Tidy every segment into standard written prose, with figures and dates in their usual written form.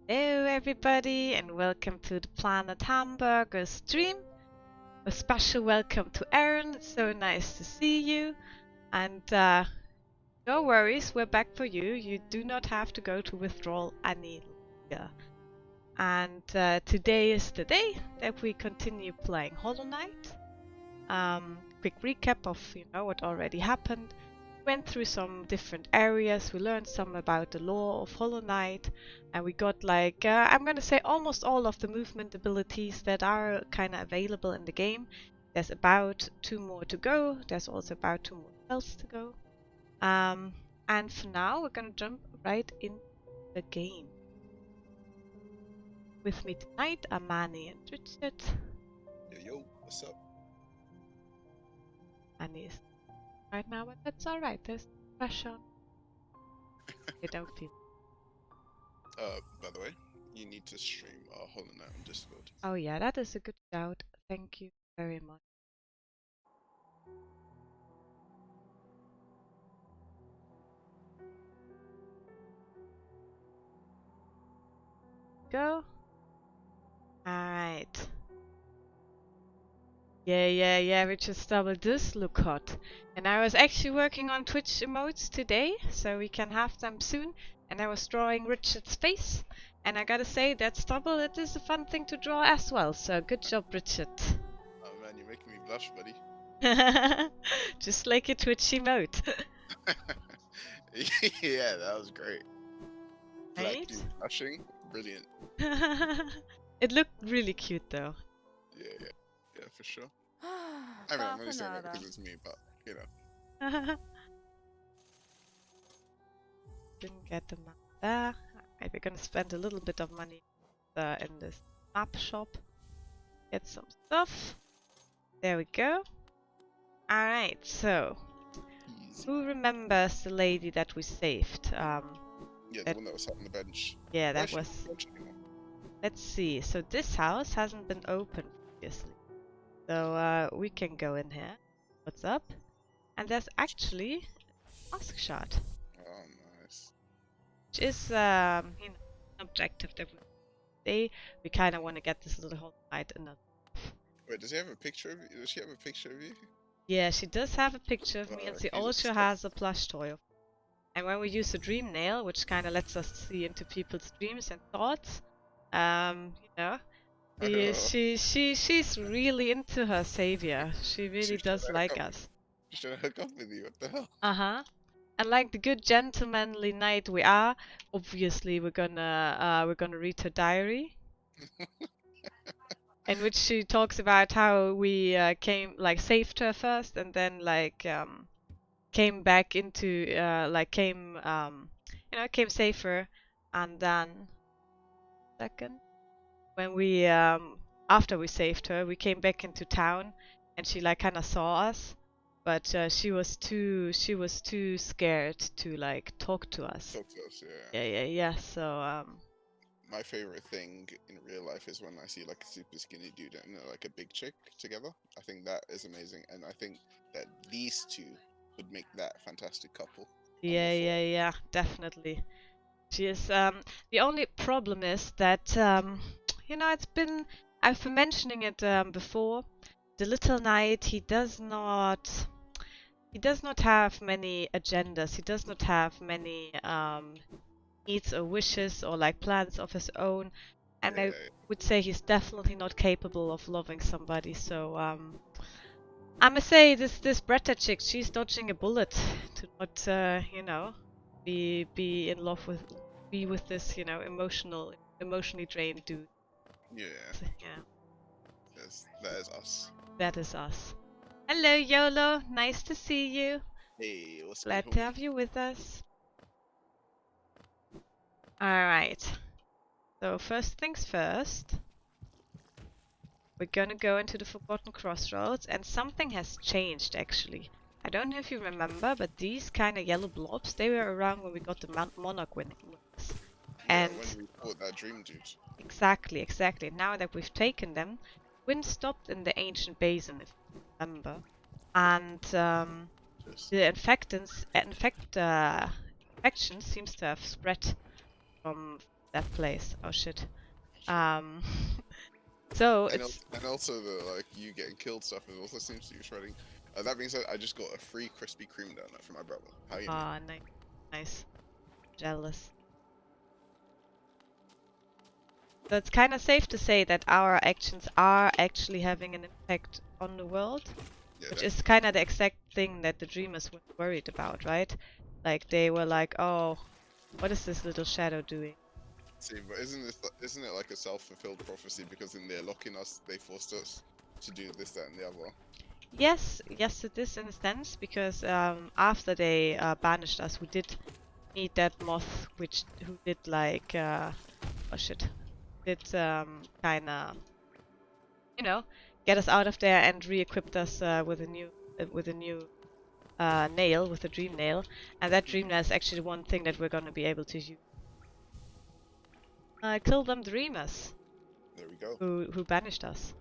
Hello everybody and welcome to the Planet Hamburger stream. A special welcome to Aaron, it's so nice to see you. And no worries, we're back for you. You do not have to go to withdrawal any longer. And today is the day that we continue playing Hollow Knight. Quick recap of what already happened. Went through some different areas, we learned some about the lore of Hollow Knight, and we got like, I'm gonna say almost all of the movement abilities that are kinda available in the game. There's about 2 more to go, there's also about 2 more spells to go. And for now, we're gonna jump right in the game. With me tonight are Manny and Richard. Yo, what's up? Manny is right now, but that's alright, there's pressure on. I don't feel. By the way, you need to stream Hollow Knight on Discord. Oh yeah, that is a good shout. Thank you very much. Go. Alright. Yeah, Richard Stubble does look hot. And I was actually working on Twitch emotes today, so we can have them soon. And I was drawing Richard's face. And I gotta say, that Stubble, it is a fun thing to draw as well, so good job, Richard. Oh man, you're making me blush, buddy. Just like a Twitch emote. Yeah, that was great. Right? Like you blushing, brilliant. It looked really cute though. Yeah, for sure. I mean, I'm only saying that because it's me, but you know. Didn't get the map there. Maybe gonna spend a little bit of money in this map shop. Get some stuff. There we go. Alright, so Easy. who remembers the lady that we saved? Yeah, the one that was sat on the bench. Yeah, that Why was. is she on the bench anymore? Let's see. So this house hasn't been opened previously. So we can go in here. What's up? And there's actually a mask shot. Oh, nice. Which is an objective that we kind of want to get this little Hollow Knight another. Wait, does he have a picture of you? Does she have a picture of you? Yeah, she does have a picture of me, and she he's also obsessed. has a plush toy of me. And when we use the dream nail, which kind of lets us see into people's dreams and thoughts, she's really into her savior. She really She's does trying to like hook up. us. She's trying to hook up with you. What the hell? Uh-huh. And like the good gentlemanly knight we are, obviously we're gonna read her diary, in which she talks about how we saved her first, and then came back into came safer, and then when we after we saved her, we came back into town, and she like kind of saw us. But she was too scared to like talk to us. Talk to us, yeah. Yeah. So My favorite thing in real life is when I see like a super skinny dude and like a big chick together. I think that is amazing, and I think that these two would make that fantastic couple. yeah, definitely. She is. The only problem is that it's been. I've been mentioning it before. The little knight, he does not have many agendas. He does not have many needs or wishes or like plans of his own. And I would say he's definitely not capable of loving somebody. So I must say this Bretta chick, she's dodging a bullet to not be in love with this emotionally drained dude. Yeah. Yeah. That is us. That is us. Hello, YOLO. Nice to see you. Hey, what's Glad good, to homie? have you with us. Alright. So first things first. We're gonna go into the Forgotten Crossroads, and something has changed actually. I don't know if you remember, but these kind of yellow blobs, they were around when we got the Monarch wings. Yeah, And when we fought that dream dude. Exactly. Now that we've taken them, wind stopped in the ancient basin, if you remember. And the infection seems to have spread from that place. Oh shit. So And, it's and also the like you getting killed stuff is also seems to be shredding. That being said, I just got a free Krispy Kreme donut from my brother. How you? nice, nice. Jealous. So it's kind of safe to say that our actions are actually having an impact on the world, Yeah, which is kind of the exact thing that the dreamers were worried about, right? Like they were like, "Oh, what is this little shadow doing?" see, but isn't it like a self-fulfilled prophecy? Because in their locking us, they forced us to do this, that, and the other. Yes, yes, it is in a sense because after they banished us, we did meet that moth, who did like oh shit, did kind of get us out of there and re-equipped us with a new nail, with a dream nail, and that dream nail is actually one thing that we're gonna be able to use. Kill them dreamers There we go. who banished us.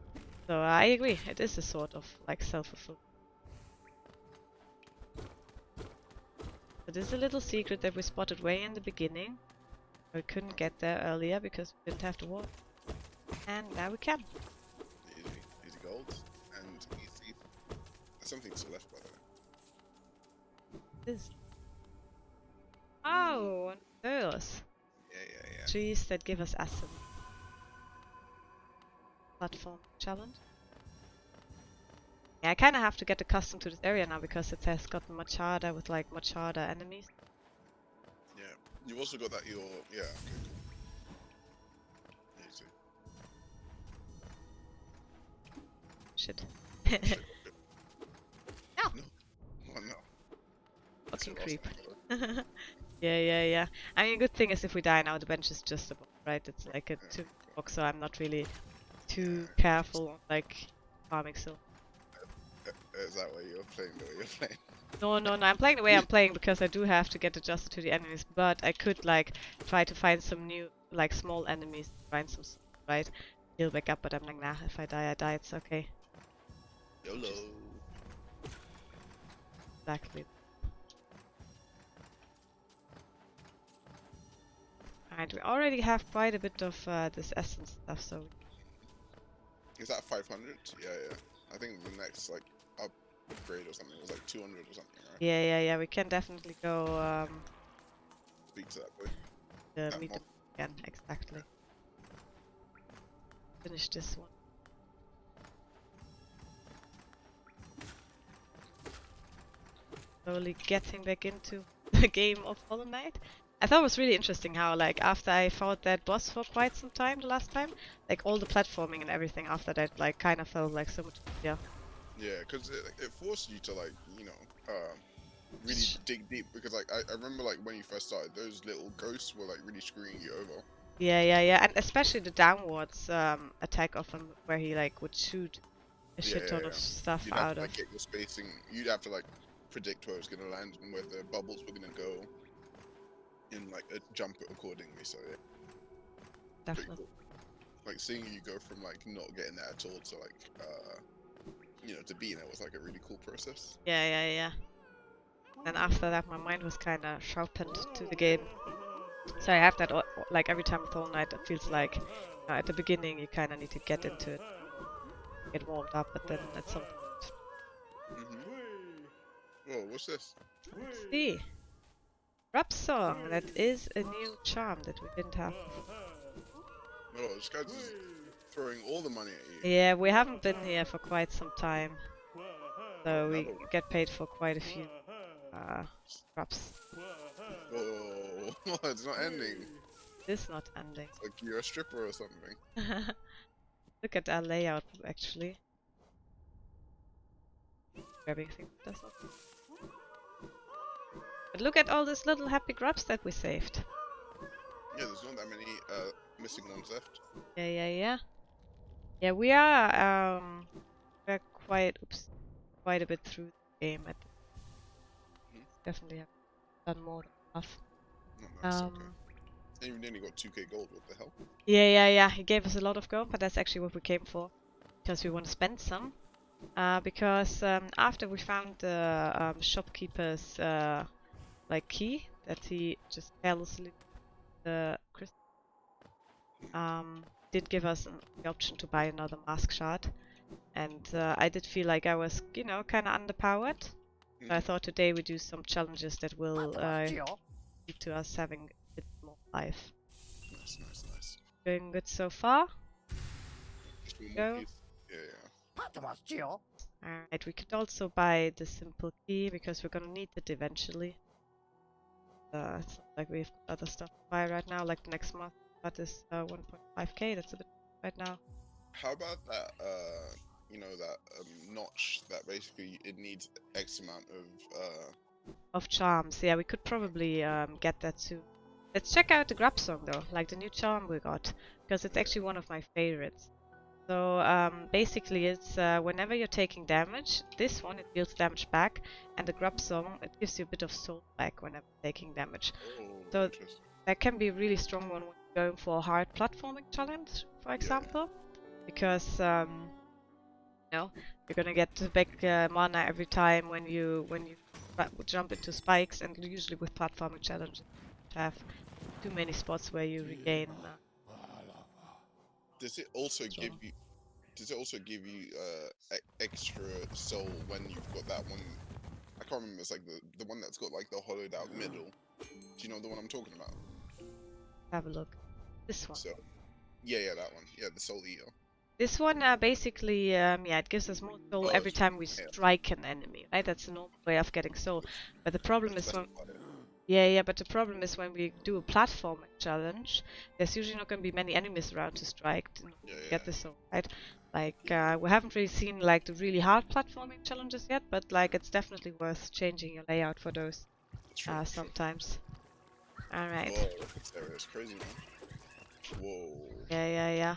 So I agree, it is a sort of like self-fulfillment. It is a little secret that we spotted way in the beginning. We couldn't get there earlier because we didn't have to walk. And now we can. Easy gold and easy. There's something to the left, by the way. This. Oh, and those Yeah. trees that give us acid. Platform challenge. Yeah, I kind of have to get accustomed to this area now because it has gotten much harder with like much harder enemies. Yeah. You've also got that yeah. Okay, cool. Easy. Shit. Shit. No. No. Oh no. That's Fucking the last creep. one, Yeah. I mean, good thing is if we die now, the bench is just above, right? It's like a Yeah, 2 cool. box, so I'm not really too Yeah, careful on like farming still. Is that why you're playing the way you're playing? No, I'm playing the way I'm playing because I do have to get adjusted to the enemies, but I could like try to find some new like small enemies, find some right, heal back up, but I'm like, nah, if I die, I die, it's okay. YOLO. Exactly. Alright, we already have quite a bit of this essence stuff, so Is that 500? Yeah. I think the next like upgrade or something was like 200 or something, right? yeah, we can definitely go Speak to that boy. meet Mob. them again, exactly. Finish this one. Slowly getting back into the game of Hollow Knight. I thought it was really interesting how, like, after I fought that boss for quite some time the last time, like, all the platforming and everything after that, like, kind of felt like so much easier. Yeah, because it forced you to like really dig deep. Because like I remember like when you first started, those little ghosts were like really screwing you over. Yeah, and especially the downwards attack of him, where he, like, would shoot a shit ton of stuff You'd have out to of. like get your spacing. You'd have to like predict where it was gonna land and where the bubbles were gonna go, and like jump it accordingly. So yeah, pretty Definitely. cool. Like seeing you go from like not getting that at all to like to beating it was like a really cool process. Yeah. And after that, my mind was kind of sharpened to the game. So I have that, like, every time with Hollow Knight, it feels like at the beginning you kind of need to get into it, get warmed up, but then at some point. Whoa, what's this? Let's see. Rap song, that is a new charm that we didn't have. Oh, this guy's just throwing all the money at you. Yeah, we haven't been here for quite some time, so we Another one. get paid for quite a few raps. Oh, it's not ending. It's not ending. It's like you're a stripper or something. Look at our layout, actually. Grabbing things does not. But look at all these little happy grubs that we saved. Yeah, there's not that many missing ones left. Yeah. Yeah, we're quite a bit through the game at definitely have done more than enough. Not nice, okay. And you've nearly got 2k gold, what the hell? Yeah. He gave us a lot of gold, but that's actually what we came for. Because we want to spend some. Because after we found the shopkeeper's like key that he just carelessly the crystal, did give us the option to buy another mask shard. And I did feel like I was, you know, kind of underpowered. So I thought today we do some challenges that will lead to us having a bit more life. Nice, nice, nice. Doing good so far. Just one more Go. piece. Yeah, yeah. Alright, we could also buy the simple key because we're gonna need it eventually. It's not like we have other stuff to buy right now, like the next month. That is 1.5k, that's a bit right now. How about that, you know, that notch that basically it needs X amount Of charms, yeah, we could probably get that soon. Let's check out the grab song though, like the new charm we got, because it's actually one of my favorites. So basically it's whenever you're taking damage, this one it deals damage back, and the grab song it gives you a bit of soul back whenever taking damage. Oh, So interesting. that can be a really strong one when you're going for a hard platforming challenge, for example, because you know, you're gonna get back mana every time when you jump into spikes, and usually with platforming challenges you have too many spots where you regain. Does it also Strong. give you? Does it also give you extra soul when you've got that one? I can't remember. It's like the one that's got like the hollowed out middle. Do you know the one I'm talking about? Have a look. This one. So, yeah, that one. Yeah, the soul eater. This one basically, yeah, it gives us more soul Oh, every time we yeah. strike an enemy, right? That's the normal way of getting soul. But the problem is That's when, about it. yeah, but the problem is when we do a platforming challenge, there's usually not going to be many enemies around to strike to Yeah, get the soul, right? Like, we haven't really seen like the really hard platforming challenges yet, but like it's definitely worth changing your layout for those That's right. sometimes. All right. Whoa, this area is crazy, man. Whoa. Yeah.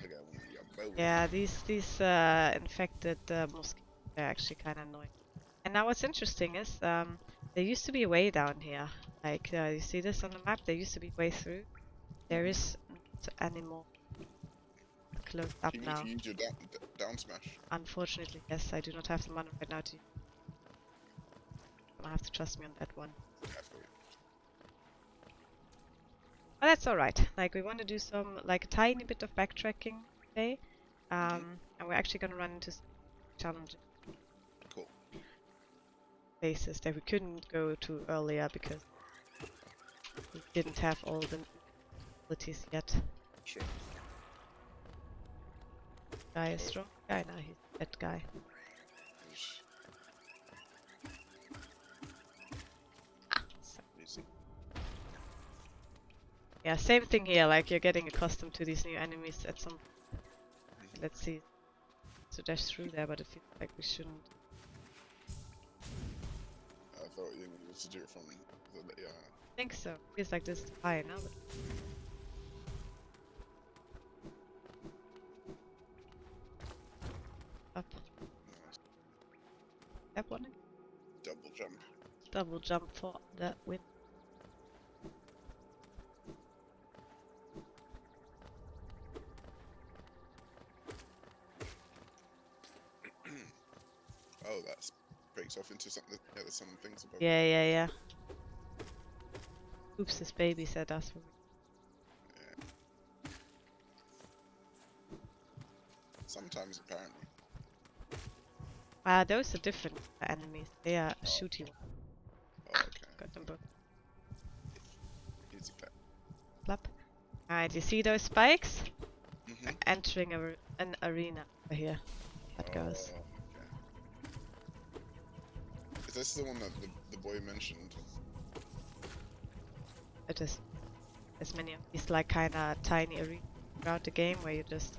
I got one of your boats. Yeah, these infected mosquitoes are actually kind of annoying. And now what's interesting is there used to be a way down here. Like you see this on the map? There used to be a way through. There is not anymore. Closed up You need now. to use your down smash. Unfortunately, yes, I do not have the money right now to. I have to trust me on that one. Definitely. But that's alright. Like we want to do some like a tiny bit of backtracking today. And we're actually gonna run into some challenges. Cool. Places that we couldn't go to earlier because we didn't have all the abilities yet. Sure. Guy is strong. Guy now he's that guy. Yeesh. So, Easy. yeah, same thing here. Like you're getting accustomed to these new enemies at some. Let's see. So dash through there, but it feels like we shouldn't. I thought you needed to do it from the I think so. Feels like this is high now. But... Up. nice. That one. Double jump. Double jump for the win. Oh, that breaks off into something. Yeah, there's some things above. Yeah. Oops, this baby said us. Yeah. Sometimes, apparently. Those are different enemies. They are shooty. Oh, okay. Got them both. Easy clap. Plop. Alright, you see those spikes? Mm-hmm. We're entering an arena over here. That goes. Okay. Is this the one that the boy mentioned? It is as many of these like kinda tiny arenas throughout the game where you just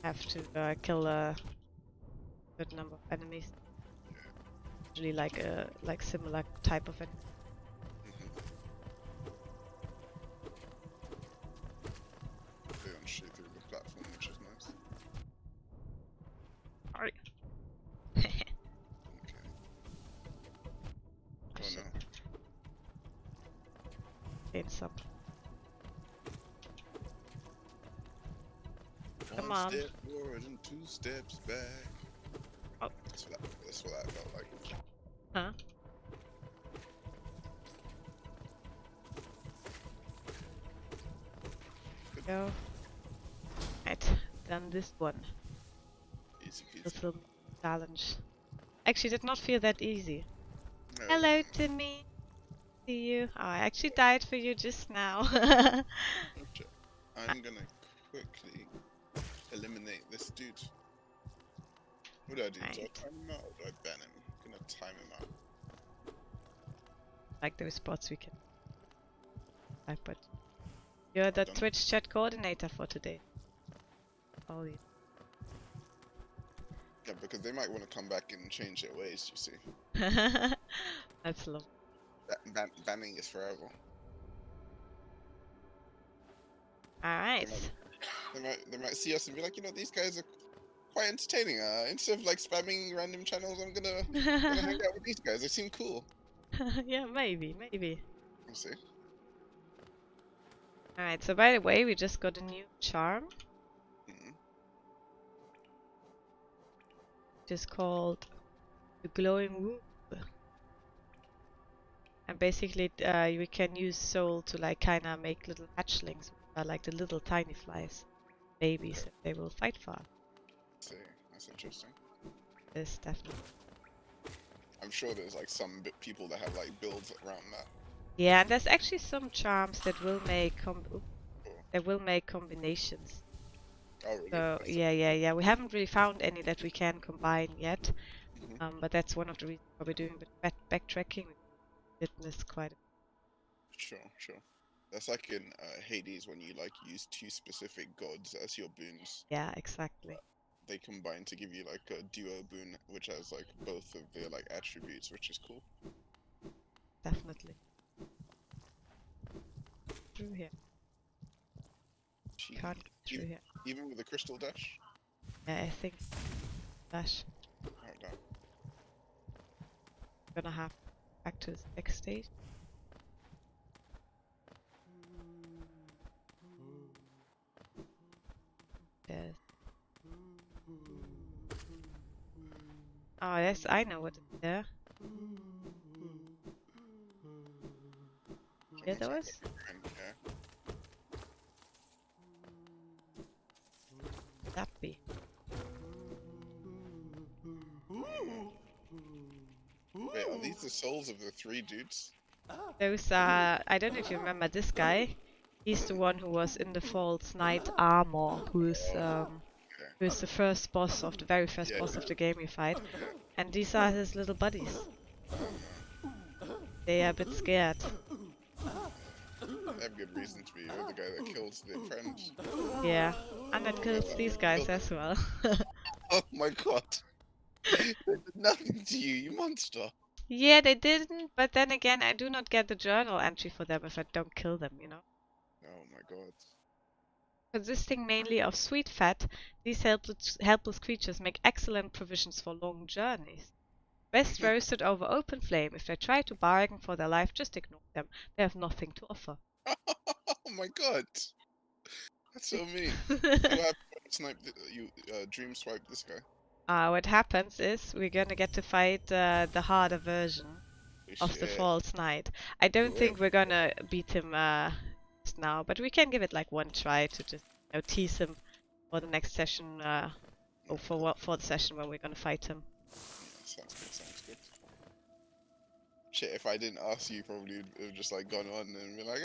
have to kill a certain number of enemies. Usually like a similar type of enemy. They don't shoot through the platform, which is nice. Alright. Okay. Oh Shit. no. Gain some. Come One on. step forward and 2 steps back. Oh. That's what that felt like. Huh? Good go. Right, done this one. Easy peasy. This little challenge. Actually, did not feel that easy. No, Hello, Timmy. See you. Oh, I actually died for you just now. okay. I'm gonna quickly eliminate this dude. What do I do? Do I Right. time him out or do I ban him? I'm gonna time him out. Like those spots we can type, but you're the Done. Twitch chat coordinator for today. Oh, yeah. Yeah, because they might want to come back and change their ways, you see. That's lovely. Banning is forever. Alright. They might see us and be like, you know, these guys are quite entertaining. Instead of like spamming random channels, I'm gonna hang out with these guys. They seem cool. Yeah, maybe. We'll see. Alright, so by the way, we just got a new charm, Mhm. which is called the Glowing Womb. And basically, we can use soul to like kind of make little hatchlings, like the little tiny flies, babies, and they will fight for us. See, that's interesting. This definitely. I'm sure there's like some people that have like builds around that. Yeah, and there's actually some charms that will make combinations. Oh, really? So That's yeah. We haven't really found any that we can combine yet. Mhm. But that's one of the reasons why we're doing a bit backtracking. We did miss quite a Sure. That's like in Hades when you like use two specific gods as your boons. Yeah, exactly. They combine to give you like a duo boon, which has like both of their like attributes, which is cool. Definitely. Through here. Gee, Can't get through here. even with the crystal dash. Yeah, I think Dash Hold on. gonna have back to the next stage. Yes. Oh yes, I know what is there. Yeah, Someone's there like, was. yeah. That be. Wait, are these the souls of the three dudes? Those are. I don't know if you remember this guy. He's the one who was in the False Knight armor, who's the first boss of the very first Yeah, boss yeah. of the game you fight. And these are his little buddies. They are a bit scared. They have good reason to be. You're the guy that kills their friends. Yeah. And that kills these guys as well. Oh my god. They did nothing to you, you monster. Yeah, they didn't, but then again, I do not get the journal entry for them if I don't kill them, you know? Oh my god. Consisting mainly of sweet fat, these helpless creatures make excellent provisions for long journeys. Best roasted over open flame. If they try to bargain for their life, just ignore them. They have nothing to offer. Oh my god. That's so mean. So what happened when you dream swipe this guy? What happens is we're gonna get to fight the harder version of the Shit. False Knight. I don't Cool. think we're gonna beat him just now, but we can give it like one try to just tease him for the next session, or for the session when we're gonna fight him. Yeah, sounds good. Shit, if I didn't ask you, probably would have just like gone on and been like,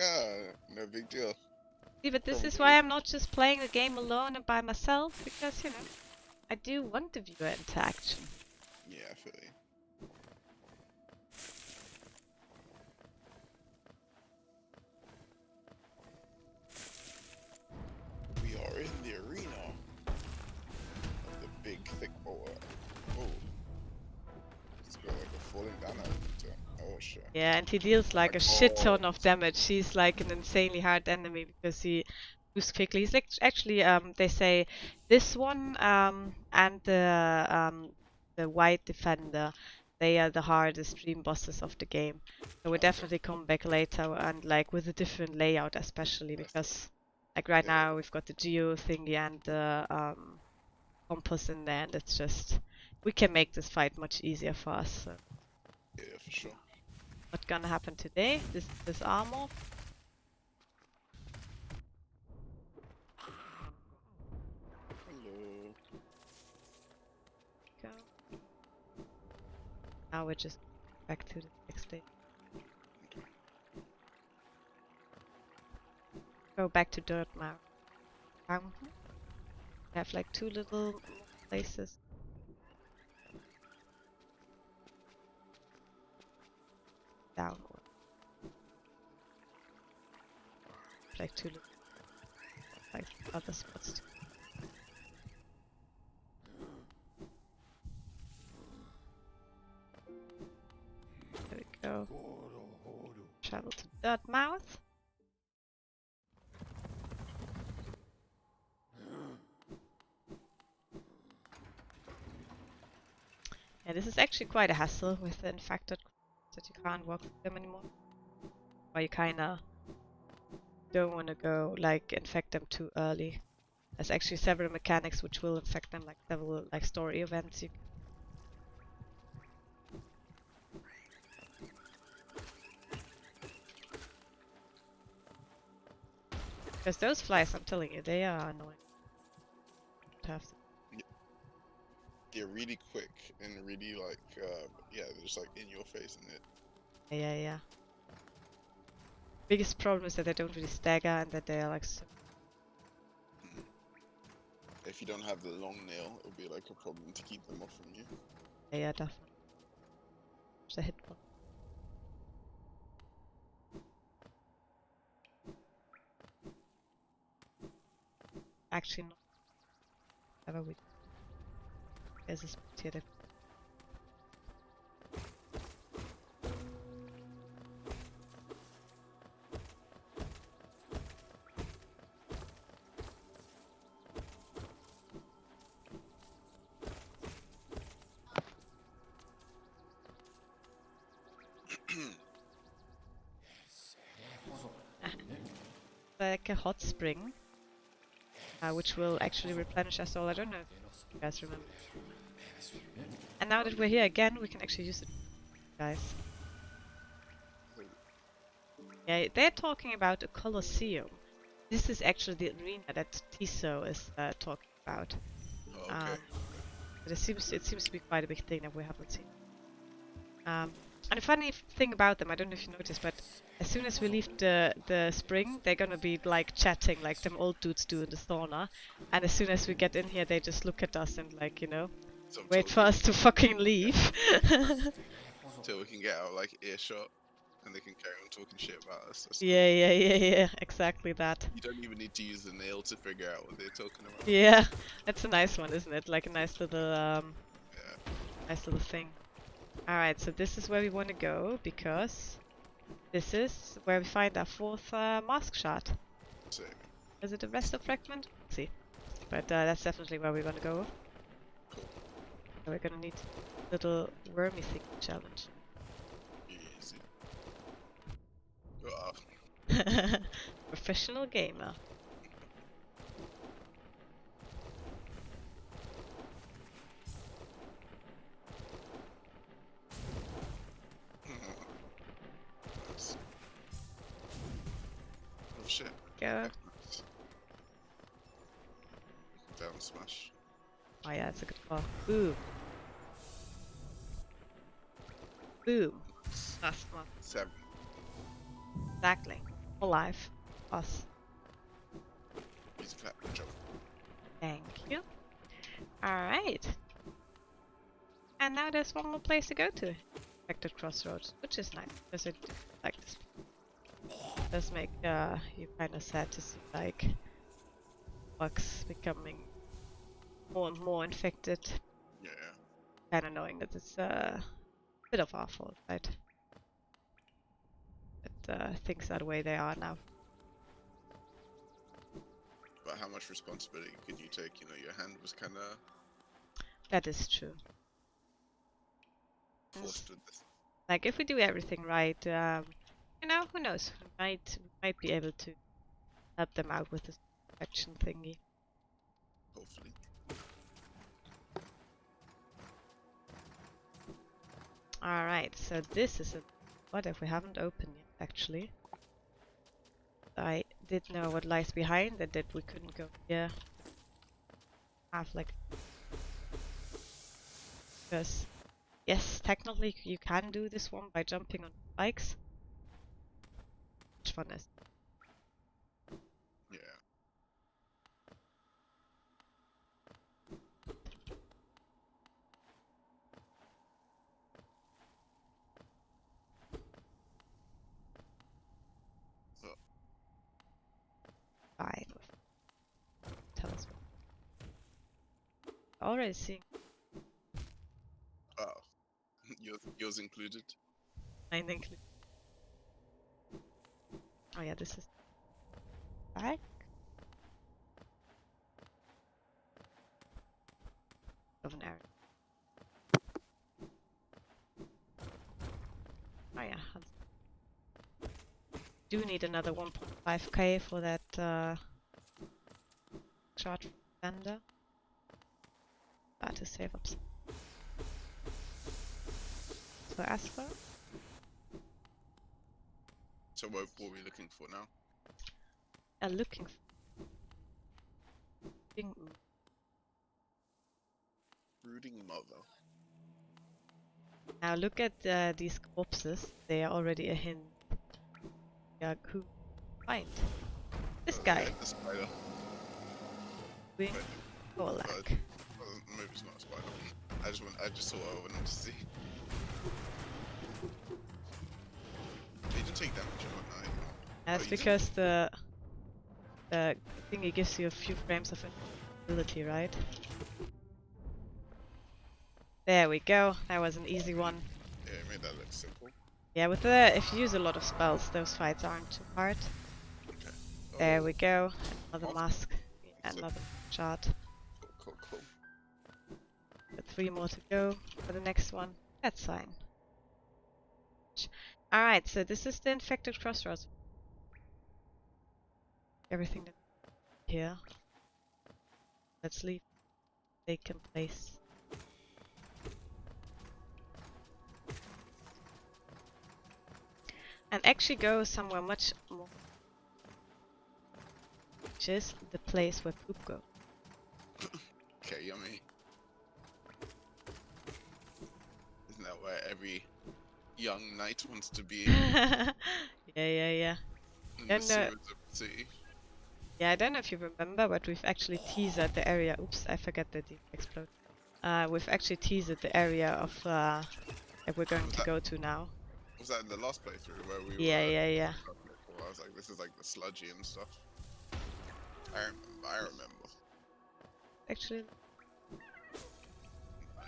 no big deal. See, but this is Probably. why I'm not just playing the game alone and by myself, because, you know, I do want the viewer interaction. Yeah, I feel you. We are in the arena of the big, thick boa. Oh. It's got like a falling down element. Oh shit. Yeah, and he deals like a shit ton of damage. He's like an insanely hard enemy because he moves quickly. He's like actually, they say this one and the White Defender, they are the hardest dream bosses of the game. So we'll definitely come back later and like with a different layout, especially because like right now we've got the geo thingy and the compass in there, and it's just we can make this fight much easier for us. So. Yeah, for sure. What's gonna happen today? This armor. Now we're just back to the next day. Go back to Dirt Mountain. We have like 2 little places. Downward. Like 2 little like other spots too. There we go. Travel to Dirtmouth. Yeah, this is actually quite a hassle with the infected that you can't walk through them anymore. Or you kinda don't want to go like infect them too early. There's actually several mechanics which will infect them, like several like story events. Because those flies, I'm telling you, they are annoying. Have They're really quick and really like, yeah, they're just like in your face and it. yeah. Biggest problem is that they don't really stagger and that they are like so If you don't have the long nail, it'll be like a problem to keep them off from you. yeah, definitely. It's a hit one. Actually not. Ever we there's a spot here that like a hot spring, which will actually replenish us all. I don't know if you guys remember. And now that we're here again, we can actually use it, guys. Yeah, they're talking about a Colosseum. This is actually the arena that Tiso is talking about. Oh, okay. But it seems to be quite a big thing that we haven't seen. And the funny thing about them, I don't know if you noticed, but as soon as we leave the spring, they're gonna be like chatting like them old dudes do in the sauna. And as soon as we get in here, they just look at us and like, you know, wait for us to fucking leave. Till we can get out like earshot and they can carry on talking shit about us. That's Yeah, exactly that. You don't even need to use the nail to figure out what they're talking about. Yeah, that's a nice one, isn't it? Like a nice little Yeah. nice little thing. Alright, so this is where we want to go because this is where we find our 4th mask shard. Sick. Is it a Resto fragment? Let's see. But that's definitely where we're gonna go. Cool. So we're gonna need little wormy thing challenge. Easy. Oh, Professional gamer. nice. Oh shit. Go. Nice. Down smash. Oh yeah, it's a good call. Boom. Boom. Last one. 7. Exactly. Alive. Us. Use a clap and jump. Thank you. Alright. And now there's one more place to go to. Infected Crossroads, which is nice because it like this. Does make you kind of sad to see like bugs becoming more and more infected. Yeah. Kind of knowing that it's a bit of our fault, right? That things are the way they are now. But how much responsibility could you take? You know, your hand was kind of That is true. forced with this. Like if we do everything right, you know, who knows? We might be able to help them out with this infection thingy. Hopefully. Alright, so this is a... What if we haven't opened yet, actually? I did know what lies behind and that we couldn't go here. Have like... Because Yes, technically you can do this one by jumping on bikes. Which one is? Yeah. Fine. Tell us. Already seeing Oh, yours included. mine include. Oh yeah, this is back. Of an area. Oh yeah. Do need another 1.5k for that charge vendor. To save up. So Asper. So what are we looking for now? Looking for. Brooding mother. Now look at these corpses. They are already a hint. Yeah, who find this guy? The spider. Wing or lack. Maybe it's not a spider. I just saw what I wanted to see. He didn't take damage or whatnot. That's because the thingy gives you a few frames of invisibility, right? There we go. That was an easy one. Yeah, it made that look simple. Yeah, with the if you use a lot of spells, those fights aren't too hard. Okay. Oh, There we go. Another awesome. mask. Another shot. Cool. Got 3 more to go for the next one. That's fine. Alright, so this is the infected crossroads. Everything that's here. Let's leave vacant place. And actually go somewhere much more. Which is the place where poop go. Okay, yummy. Isn't that where every young knight wants to be? Yeah. In Don't the know. sewers of the city? Yeah, I don't know if you remember, but we've actually teased the area. Oops, I forgot that it exploded. We've actually teased the area of that we're going to go to now. Was that in the last playthrough where we Yeah. I was like, this is like the sludgy and stuff. I remember. Actually,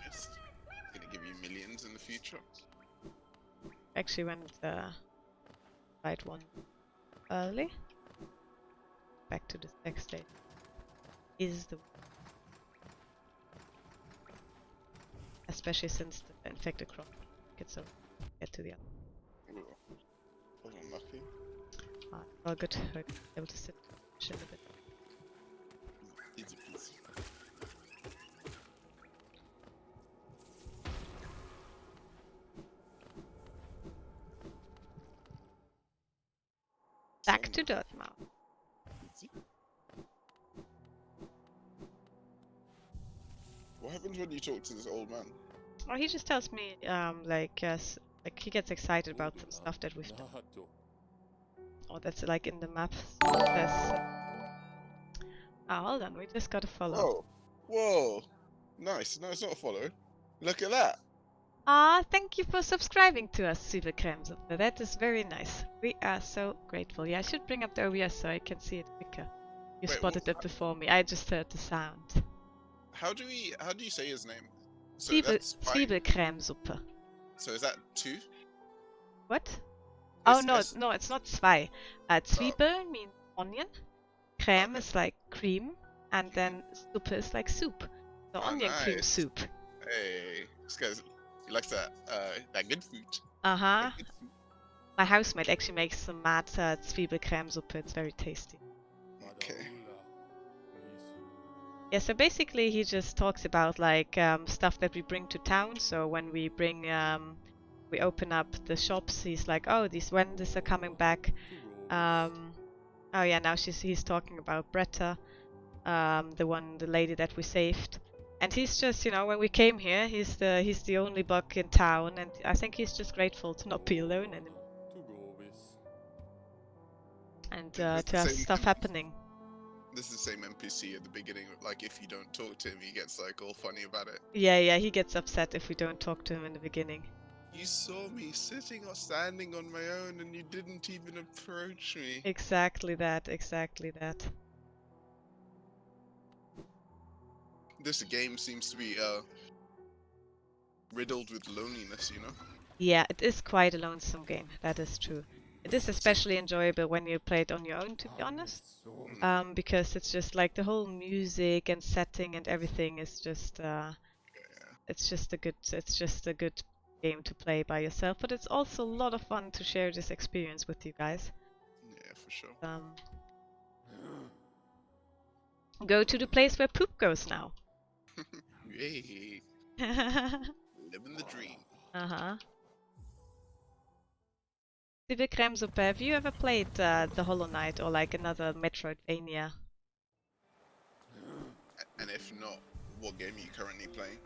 Nice. Gonna give you millions in the future. went right one early. Back to the next stage. Is the especially since the infected crop gets over get to the other. Ooh. Wasn't lucky. Well, good. We're able to sit chill a bit. Easy peasy. Back to Dirtmouth. Easy. What happens when you talk to this old man? Oh, he just tells me, like he gets excited about some stuff that we've done. Oh, that's like in the map. Hold on, we just got a follow. Whoa! Nice. No, it's not a follow. Look at that. Thank you for subscribing to us, Silberkremsuppe. That is very nice. We are so grateful. Yeah, I should bring up the OBS so I can see it quicker. You Wait, spotted it before me. I just heard the sound. How do you say his name? So that's fine. Zwiebelcremesuppe. So is that 2? What? It's No, it's not zwei. Zwiebel means onion. Creme is like cream, and then suppe is like soup. So onion cream nice. soup. Hey, this guy's he likes that good food. Uh-huh. That good food. My housemate actually makes some mad Zwiebelcremesuppe. It's very tasty. Okay. Yeah, so basically he just talks about like stuff that we bring to town. So when we bring, we open up the shops, he's like, oh, these vendors are coming back. Oh yeah, now he's talking about Bretta, the lady that we saved. And he's just, you know, when we came here, he's the only bug in town, and I think he's just grateful to not be alone anymore and This to the have same stuff happening. this is the same NPC at the beginning. Like if you don't talk to him, he gets like all funny about it. Yeah, he gets upset if we don't talk to him in the beginning. You saw me sitting or standing on my own, and you didn't even approach me. Exactly that, exactly that. This game seems to be riddled with loneliness, you know? Yeah, it is quite a lonesome game, that is true. It is especially enjoyable when you play it on your own, to be honest. Because it's just like the whole music and setting and everything is just it's just a good game to play by yourself, but it's also a lot of fun to share this experience with you guys. Yeah, for sure. Go to the place where poop goes now. Yay, living the dream. Uh-huh. Civic Remsuppe, have you ever played the Hollow Knight or like another Metroidvania? And if not, what game are you currently playing?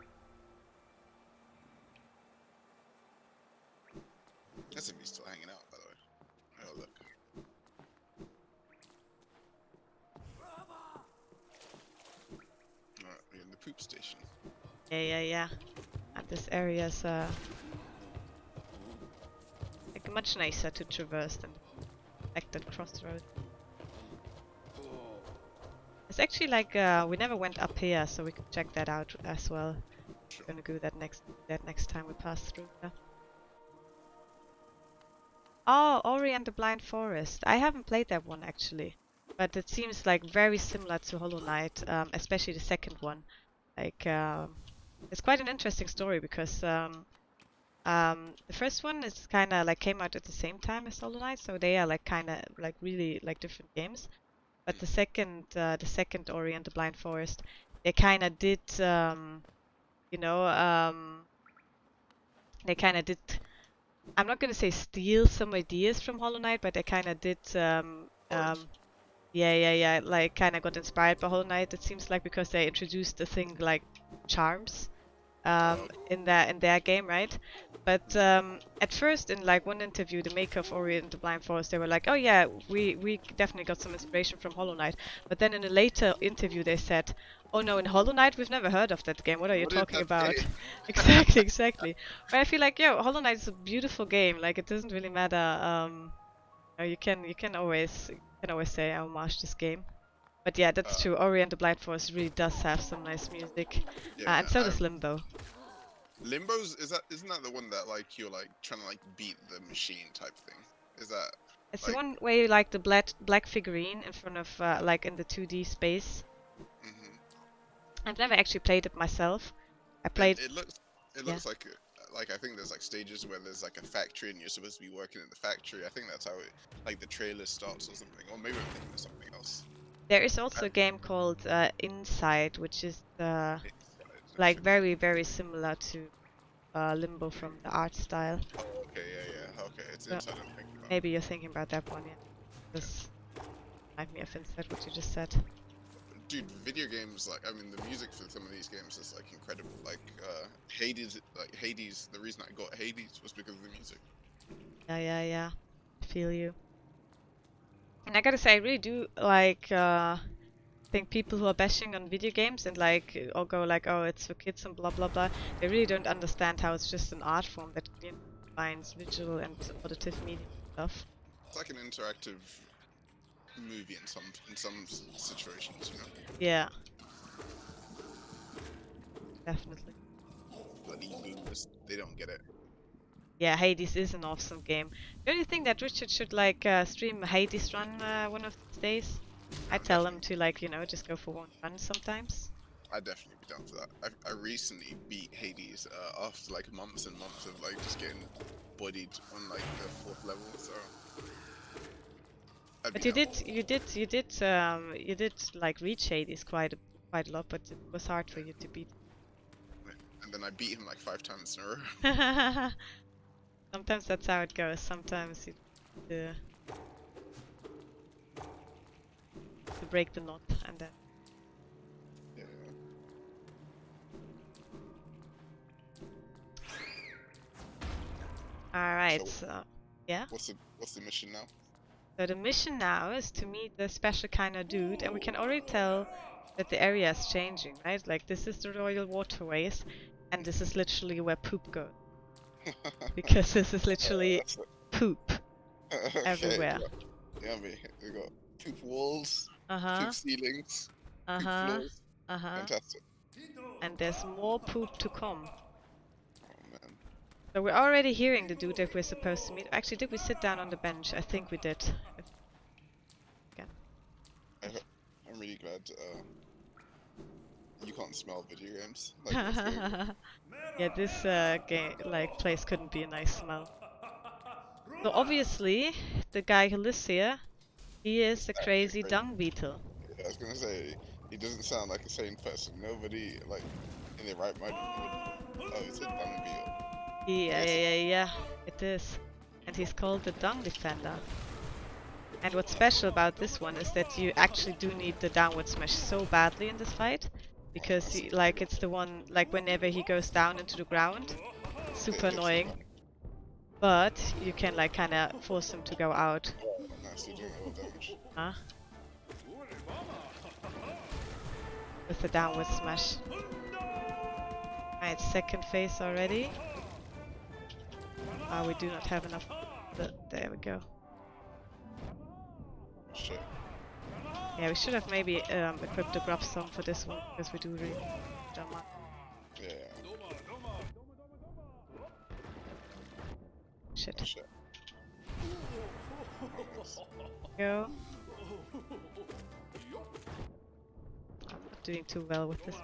That's if he's still hanging out, by the way. Oh, look. Alright, we're in the poop station. Yeah. And this area's like much nicer to traverse than the affected crossroad. It's actually like we never went up here, so we could check that out as well. Sure. We're gonna do that next time we pass through there. Oh, Ori and the Blind Forest. I haven't played that one actually, but it seems like very similar to Hollow Knight, especially the second one. Like it's quite an interesting story because the first one is kind of like came out at the same time as Hollow Knight, so they are like kind of like really like different games. But the second Ori and the Blind Forest, they kind of did, you know, they kind of did. I'm not gonna say steal some ideas from Hollow Knight, but they kind of did. Yeah. Like kind of got inspired by Hollow Knight. It seems like because they introduced the thing like charms in their game, right? But at first, in like one interview, the maker of Ori and the Blind Forest, they were like, "Oh yeah, we definitely got some inspiration from Hollow Knight." But then in a later interview, they said, "Oh no, in Hollow Knight, we've never heard of that game. What are you What is talking that about?" game? Exactly. But I feel like, yo, Hollow Knight is a beautiful game. Like it doesn't really matter. You can always say I homage this game. But yeah, that's true. Ori and the Blind Forest really does have some nice music, Yeah, and so does Limbo. Limbo's isn't that the one that like you're like trying to like beat the machine type thing? Is that It's like the one where you like the black figurine in front of like in the 2D space. hmm I've never actually played it myself. I it, played. it looks it Yeah. looks like I think there's like stages where there's like a factory and you're supposed to be working in the factory. I think that's how it like the trailer starts or something. Or maybe I'm thinking of something else. There is also a game called Inside, which is like Should be. very similar to Limbo from the art style. Oh, okay, yeah. Okay, it's So inside I'm thinking about. maybe you're thinking about that one, yeah. This remind me of Inside, what you just said. Dude, video games, like, I mean, the music for some of these games is, like, incredible. Like, Hades, the reason I got Hades was because of the music. Yeah. I feel you. And I gotta say, I really do like think people who are bashing on video games and like or go like, oh, it's for kids and blah blah blah. They really don't understand how it's just an art form that combines visual and auditive media stuff. It's like an interactive movie in some situations, you know. Yeah, definitely. Bloody boomers, they don't get it. Yeah, Hades is an awesome game. The only thing that Richard should like stream a Hades run one of these days. I tell him to like, you know, just go for one run sometimes. I'd definitely be down for that. I recently beat Hades after like months and months of like just getting bodied on like the 4th level, so. But you did like reach Hades quite a lot, but it was hard for you to beat. And then I beat him like 5 times in a row. Sometimes that's how it goes. Sometimes you to break the knot and then. Yeah. Alright, So- so yeah. What's the mission now? So the mission now is to meet the special kind of dude, and we can already tell that the area is changing, right? Like this is the Royal Waterways, and this is literally where poop goes. Because this is literally That's it. poop Okay, everywhere. yeah, we got poop walls, Uh-huh, poop ceilings, poop uh-huh, floors. uh-huh. Fantastic. And there's more poop to come. Oh man. So we're already hearing the dude that we're supposed to meet. Actually, did we sit down on the bench? I think we did. I'm really glad you can't smell video games. Like, that's very Yeah, this place couldn't be a nice smell. So obviously, the guy who lives here, he is a crazy crazy. dung beetle. Yeah, I was gonna say, he doesn't sound like a sane person. Nobody, like, in their right mind would. Oh, it's a dung beetle. Yeah, it is. And he's called the Dung Defender. And what's special about this one is that you actually do need the downward smash so badly in this fight. Because it's the one, like whenever he goes down into the ground, super annoying. But you can like kinda force him to go out. Oh, nice, you're doing a lot of damage. Huh? With the downward smash. Alright, second phase already. We do not have enough. There we go. Shit. Yeah, we should have maybe equipped the grub song for this one because we do really don't mind. Yeah. Shit. Shit. Nice. Go. I'm not doing too well with this.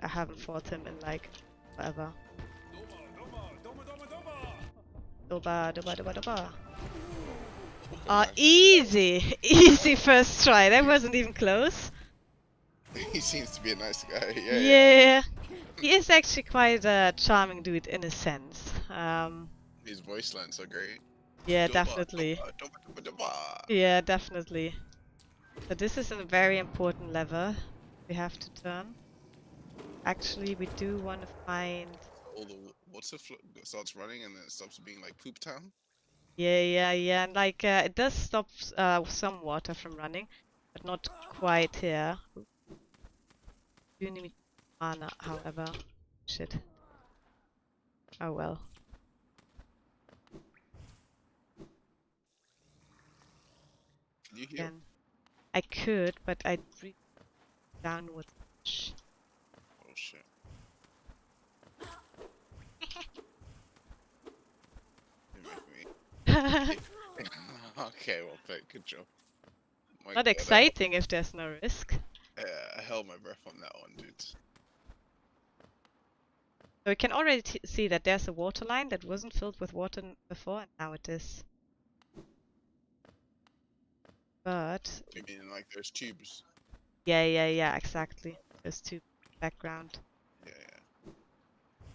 I haven't fought him in like forever. Doba, doba, doba, doba. Easy! Easy first try. That wasn't even close. He seems to be a nice guy. Yeah. He is actually quite a charming dude in a sense. His voice lines are great. Yeah, Doba, definitely. doba, doba, doba. Yeah, definitely. So this is a very important lever we have to turn. Actually, we do want to find... All the water starts running and then it stops being like Poop Town. Yeah. And like, it does stop some water from running, but not quite here. You need mana, however. Shit. Oh well. Can you hear? Again. I could, but I'd reach downwards. Oh shit. You make me. Okay, well played. Good job. My Not God, exciting if there's no risk. I held my breath on that one, dude. So we can already see that there's a water line that wasn't filled with water before, and now it is. But You mean like those tubes? yeah, exactly. Those two background. Yeah.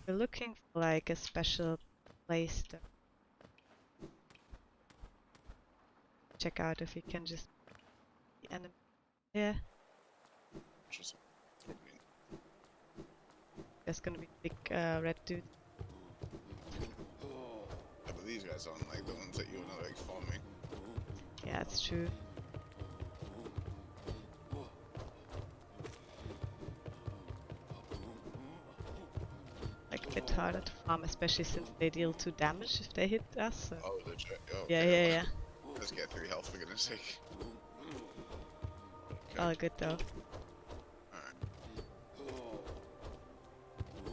We're looking for like a special place to check out if we can just the enemy here. Just probably. There's gonna be a big red dude. Yeah, but these guys aren't like the ones that you're not like farming. Yeah, it's true. Like a bit harder to farm, especially since they deal 2 damage if they hit us. So. Oh, legit. Oh, Yeah. Let's get 3 health for goodness sake. Okay. All good though. Alright.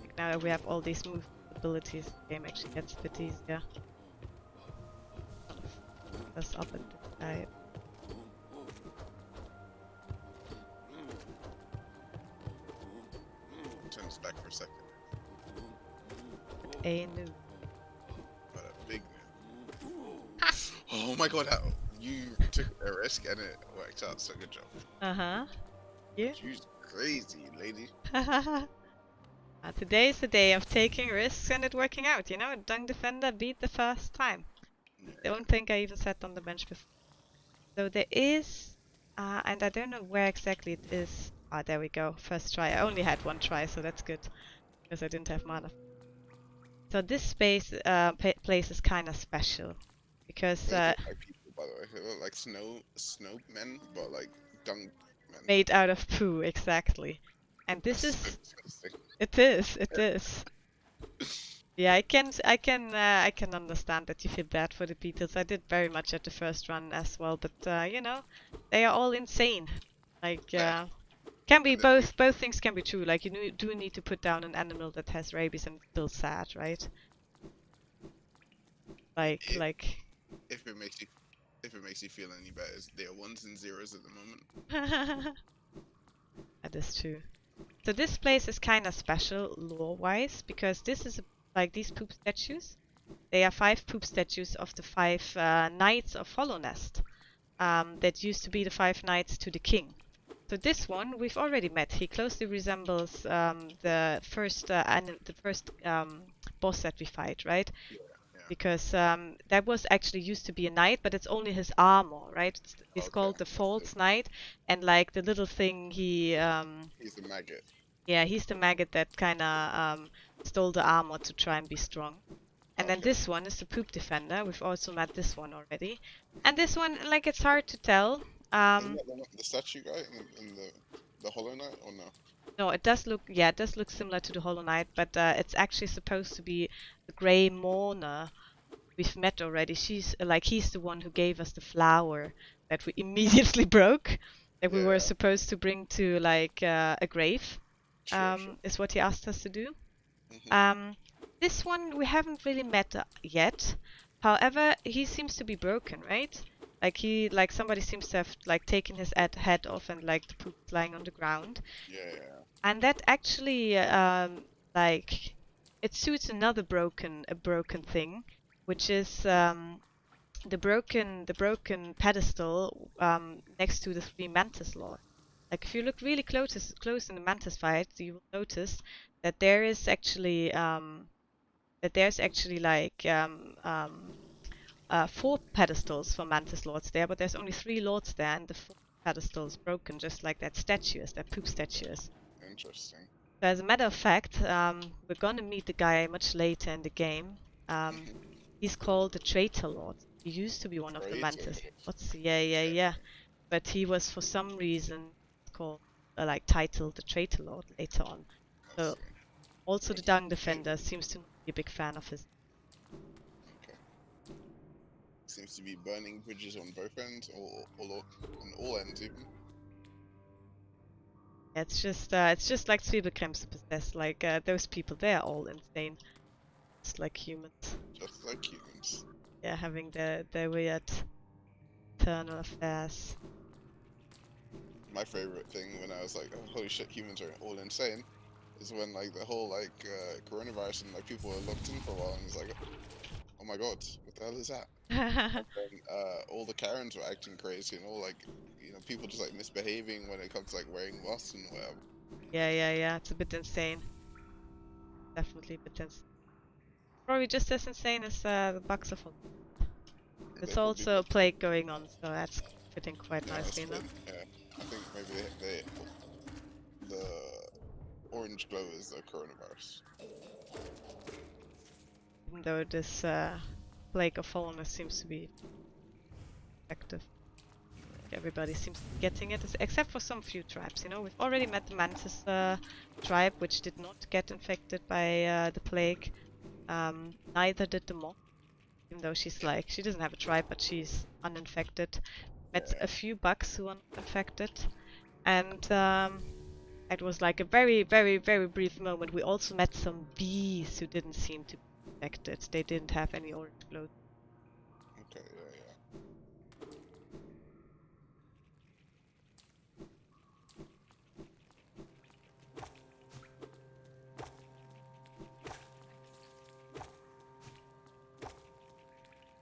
Like now that we have all these move abilities, the game actually gets a bit easier. Us up and side. Turn this back for a second. A new. But a big move. Oh my god, how you took a risk and it worked out, so good job. Uh-huh. Yeah. You're crazy, lady. Today is the day of taking risks and it working out, you know? Dung Defender beat the first time. Don't think I even sat on the bench before. So there is, and I don't know where exactly it is. There we go, first try. I only had 1 try, so that's good. Because I didn't have mana. So this place is kind of special because They look like people, by the way. They look like snow men, but like dung men. made out of poo, exactly. And this That's is, so disgusting. it is. Yeah, I can understand that you feel bad for the beetles. I did very much at the first run as well, but you know, they are all insane. Like, Yeah. can be And then both things can be true. Like, do need to put down an animal that has rabies and it's still sad, right? if, Like, if it makes you feel any better, they are ones and zeros at the moment. that is true. So this place is kind of special lore-wise because this is like these poop statues. They are 5 poop statues of the 5 knights of Hollownest. That used to be the 5 knights to the king. So this one we've already met. He closely resembles the first boss that we fight, right? Yeah. Because that was actually used to be a knight, but it's only his armor, right? It's Okay. called the false knight, and like the little thing he He's the maggot. yeah, he's the maggot that kind of stole the armor to try and be strong. And then Okay. this one is the poop defender. We've also met this one already. And this one, like, it's hard to tell. Isn't that the statue guy in the Hollow Knight, or no? No, it does look, yeah, it does look similar to the Hollow Knight, but it's actually supposed to be the Grey Mourner we've met already. She's like, he's the one who gave us the flower that we immediately broke, that we were Yeah. supposed to bring to like a grave. Sure. Is what he asked us to do. Mhm. This one we haven't really met yet. However, he seems to be broken, right? Like somebody seems to have like taken his head off and like the poop lying on the ground. Yeah. And that actually like it suits another broken thing, which is the broken pedestal next to the 3 mantis lords. Like if you look really close in the mantis fight, you will notice that there's actually like 4 pedestals for mantis lords there, but there's only 3 lords there, and the 4th pedestal is broken, just like that statue is, that poop statue is. Interesting. So as a matter of fact, we're gonna meet the guy much later in the game. He's called the Traitor Lord. He used to be one of the mantis lords. Yeah. But he was for some reason called like titled the Traitor Lord later on. So also the Dung Defender seems to be a big fan of his. Okay. Seems to be burning bridges on both ends, or on all ends even. It's just like Zwiebelcreme's possessed. Like those people, they are all insane. Just like humans. Just like humans. Yeah, having their weird internal affairs. My favorite thing when I was like, oh, holy shit, humans are all insane, is when like the whole like coronavirus and like people were locked in for a while, and it's like, oh my god, what the hell is that? And all the Karens were acting crazy, and all like, people just like misbehaving when it comes to like wearing masks and whatever. Yeah. It's a bit insane. Definitely a bit insane. Probably just as insane as the bugs of Hollow. There's also a plague going on, so that's fitting quite nicely, no? Yeah, I think maybe the orange glow is the coronavirus. Even though this plague of Hollowness seems to be effective. Everybody seems to be getting it, except for some few tribes, We've already met the Mantis tribe, which did not get infected by the plague. Neither did the Moth, even though she doesn't have a tribe, but she's uninfected. Met a few bugs who are not infected. And it was like a very, very, very brief moment. We also met some bees who didn't seem to be infected. They didn't have any orange glow. Okay, yeah.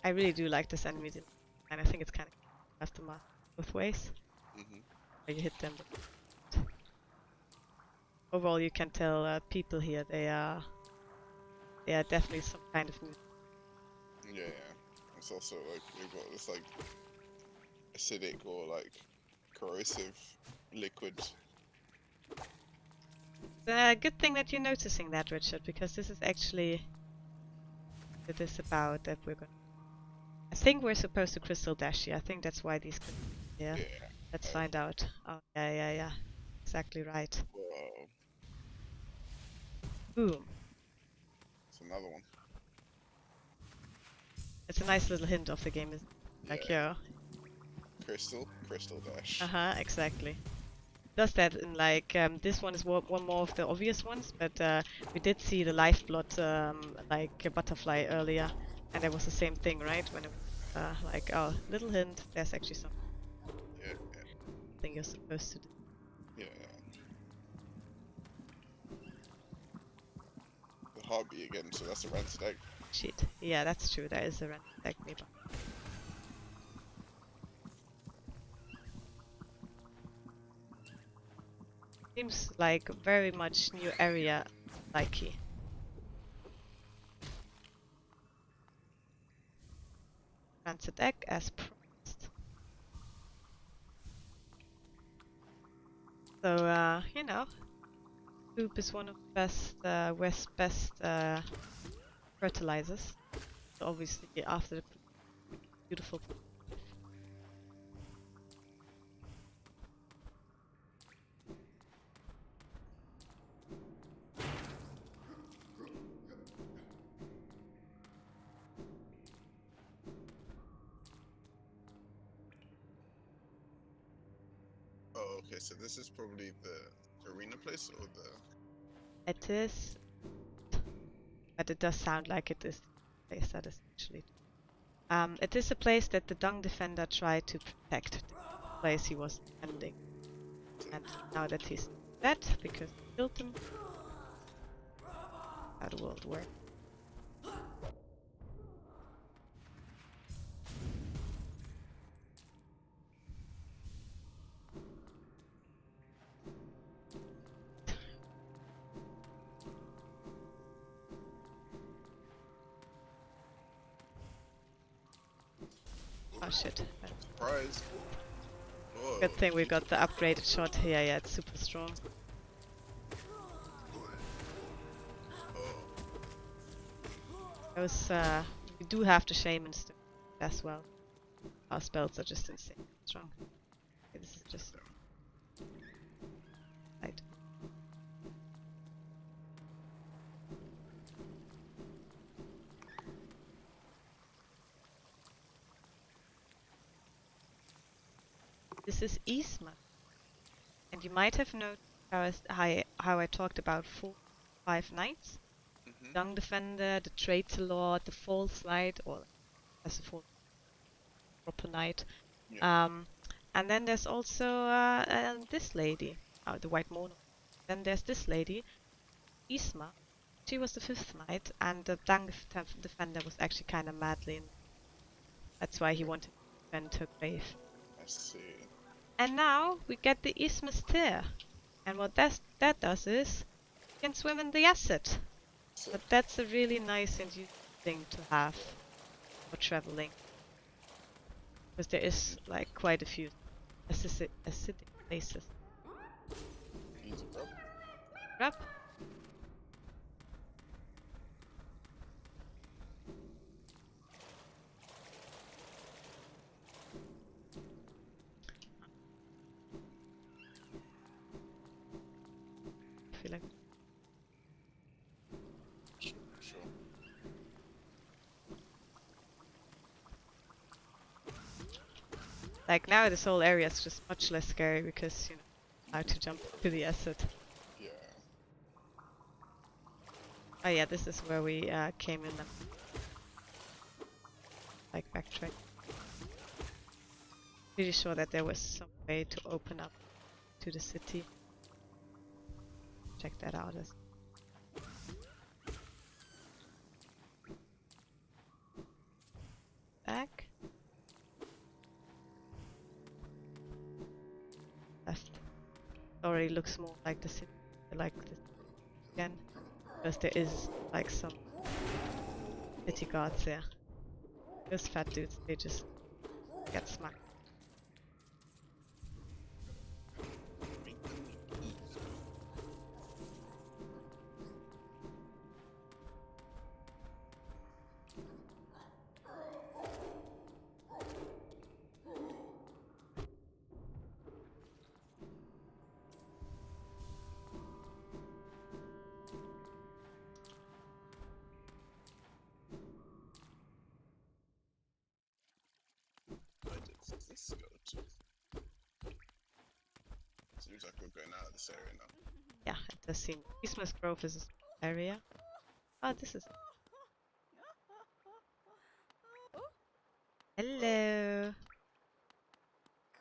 I really do like this enemy design, and I think it's kind of have to master both ways. Where you hit them. Overall, you can tell people here they are definitely some kind of mutant. Yeah. It's also like we've got this like acidic or like corrosive liquid. It's a good thing that you're noticing that, Richard, because this is actually it is about that we're going. I think we're supposed to crystal dash here. I think that's why these. Yeah. Yeah. Let's find out. Oh yeah. Exactly right. Whoa. Boom. It's another one. It's a nice little hint of the game, isn't it? Like, Yeah. yo. Crystal Dash. Exactly. Does that in like this one is one more of the obvious ones, but we did see the lifeblood like a butterfly earlier, and it was the same thing, right? When it like, oh, little hint, there's actually something Yeah. you're supposed to do. Yeah. The hobby again, so that's a rancid egg. Shit. Yeah, that's true. There is a random tag nearby. Seems like very much new area, likey. Rancid egg as promised. So, you know, soup is one of the best fertilizers. So obviously, after the beautiful. Oh, okay, so this is probably the arena place or the... It is, but it does sound like it is the place that is actually. It is a place that the Dung Defender tried to protect, the place he was defending. And now that he's dead, because he killed him, how the world works. Oh shit. Surprise! Whoa. Good thing we got the upgraded shot here, yeah, it's super strong. Oh. Those, we do have the Shaman still as well. Our spells are just insane strong. Okay, this is just... Right. This is Eastman. And you might have noticed how I talked about 5 knights. Mm-hmm. Dung Defender, the Traitor Lord, the False Knight, or as a full proper knight. Yeah. And then there's also this lady, the White Mono. Then there's this lady, Isma. She was the 5th knight, and the Dung Defender was actually kind of madly in. That's why he wanted to defend her grave. I see. And now we get the Isthmus Tear. And what that does is you can swim in the acid. So, But that's a really nice and useful thing to have for traveling. Because there is like quite a few acidic places. easy, bro. Grab. I feel like Sure. like now this whole area is just much less scary because you know how to jump to the acid. Yeah. Oh yeah, this is where we came in. Like backtrack. Pretty sure that there was some way to open up to the city. Check that out as back. Left. Already looks more like the city, like this again, because there is like some city guards there. Those fat dudes, they just get smacked. Make them easy. does this go to? Seems like we're going out of this area now. Yeah, it does seem. Christmas Grove is a area. Oh, this is. Hello.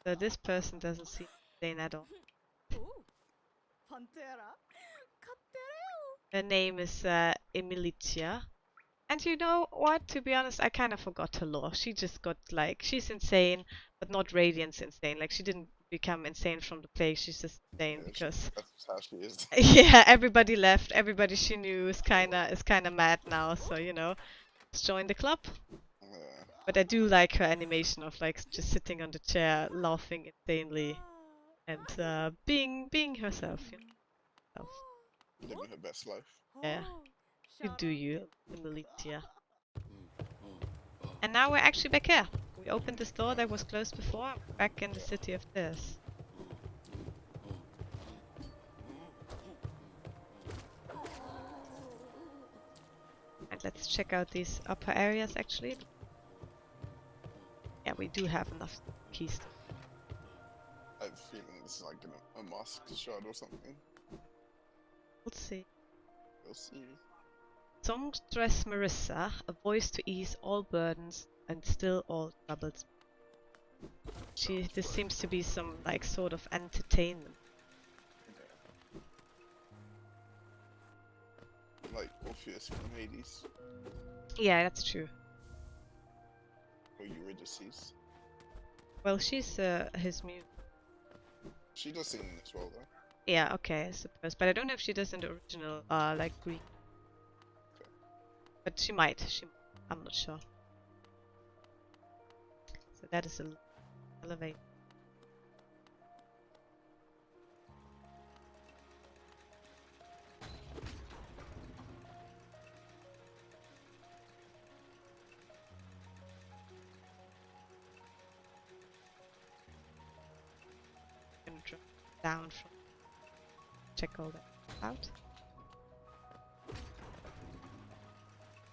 So this person doesn't seem insane at all. Her name is Emilicia. And you know what? To be honest, I kind of forgot her lore. She just got like, she's insane, but not Radiant's insane. Like, she didn't become insane from the plague. She's just insane Yeah, because, that's how she is. yeah, everybody left. Everybody she knew is kinda mad now. So you know, let's join the club. But I do like her animation of like just sitting on the chair, laughing insanely, and being herself. You know, Living her best life. yeah, you do you, Emilicia. And now we're actually back here. We opened this door that was closed before, back in the city of this. And let's check out these upper areas actually. Yeah, we do have enough keys. I have a feeling this is like a mask shard or something. We'll see. We'll see. Songstress Marissa, a voice to ease all burdens and still all troubles. This seems to be some like sort of entertainment. Like Orpheus from Hades. Yeah, that's true. Or Eurydice. Well, she's his muse. She does sing as well though. Yeah, okay, I suppose. But I don't know if she does in the original, like Greek. Okay. But she might. I'm not sure. So that is a elevate. Gonna drop down from. Check all that out.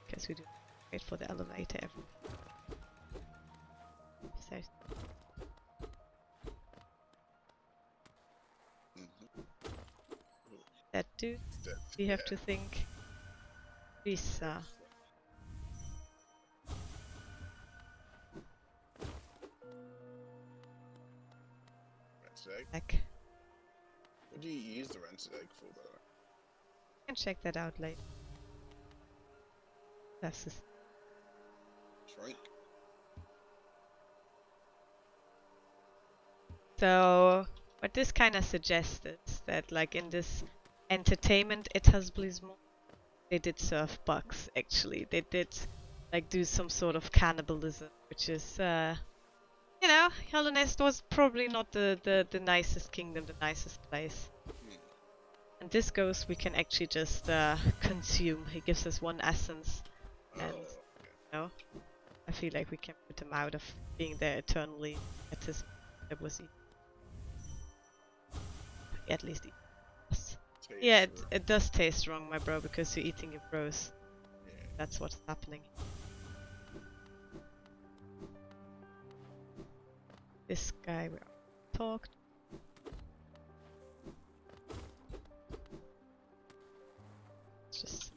Because we do wait for the elevator every. So that dude, we have to think. Lisa. Rented egg? Like, What do you use the rented egg for, by the way? I can check that out later. That's just Shrink? so. What this kind of suggests is that, like in this entertainment etablisement, they did serve bugs. Actually, they did like do some sort of cannibalism, which is, you know, Hellenist was probably not the nicest kingdom, the nicest place. And this ghost we can actually just consume. He gives us one essence, and you know, I feel like we can put him out of being there eternally. At his, that was at least eat. Yeah, it does taste wrong, my bro, because you're eating your bros. Yeah. That's what's happening. This guy we talked. It's just.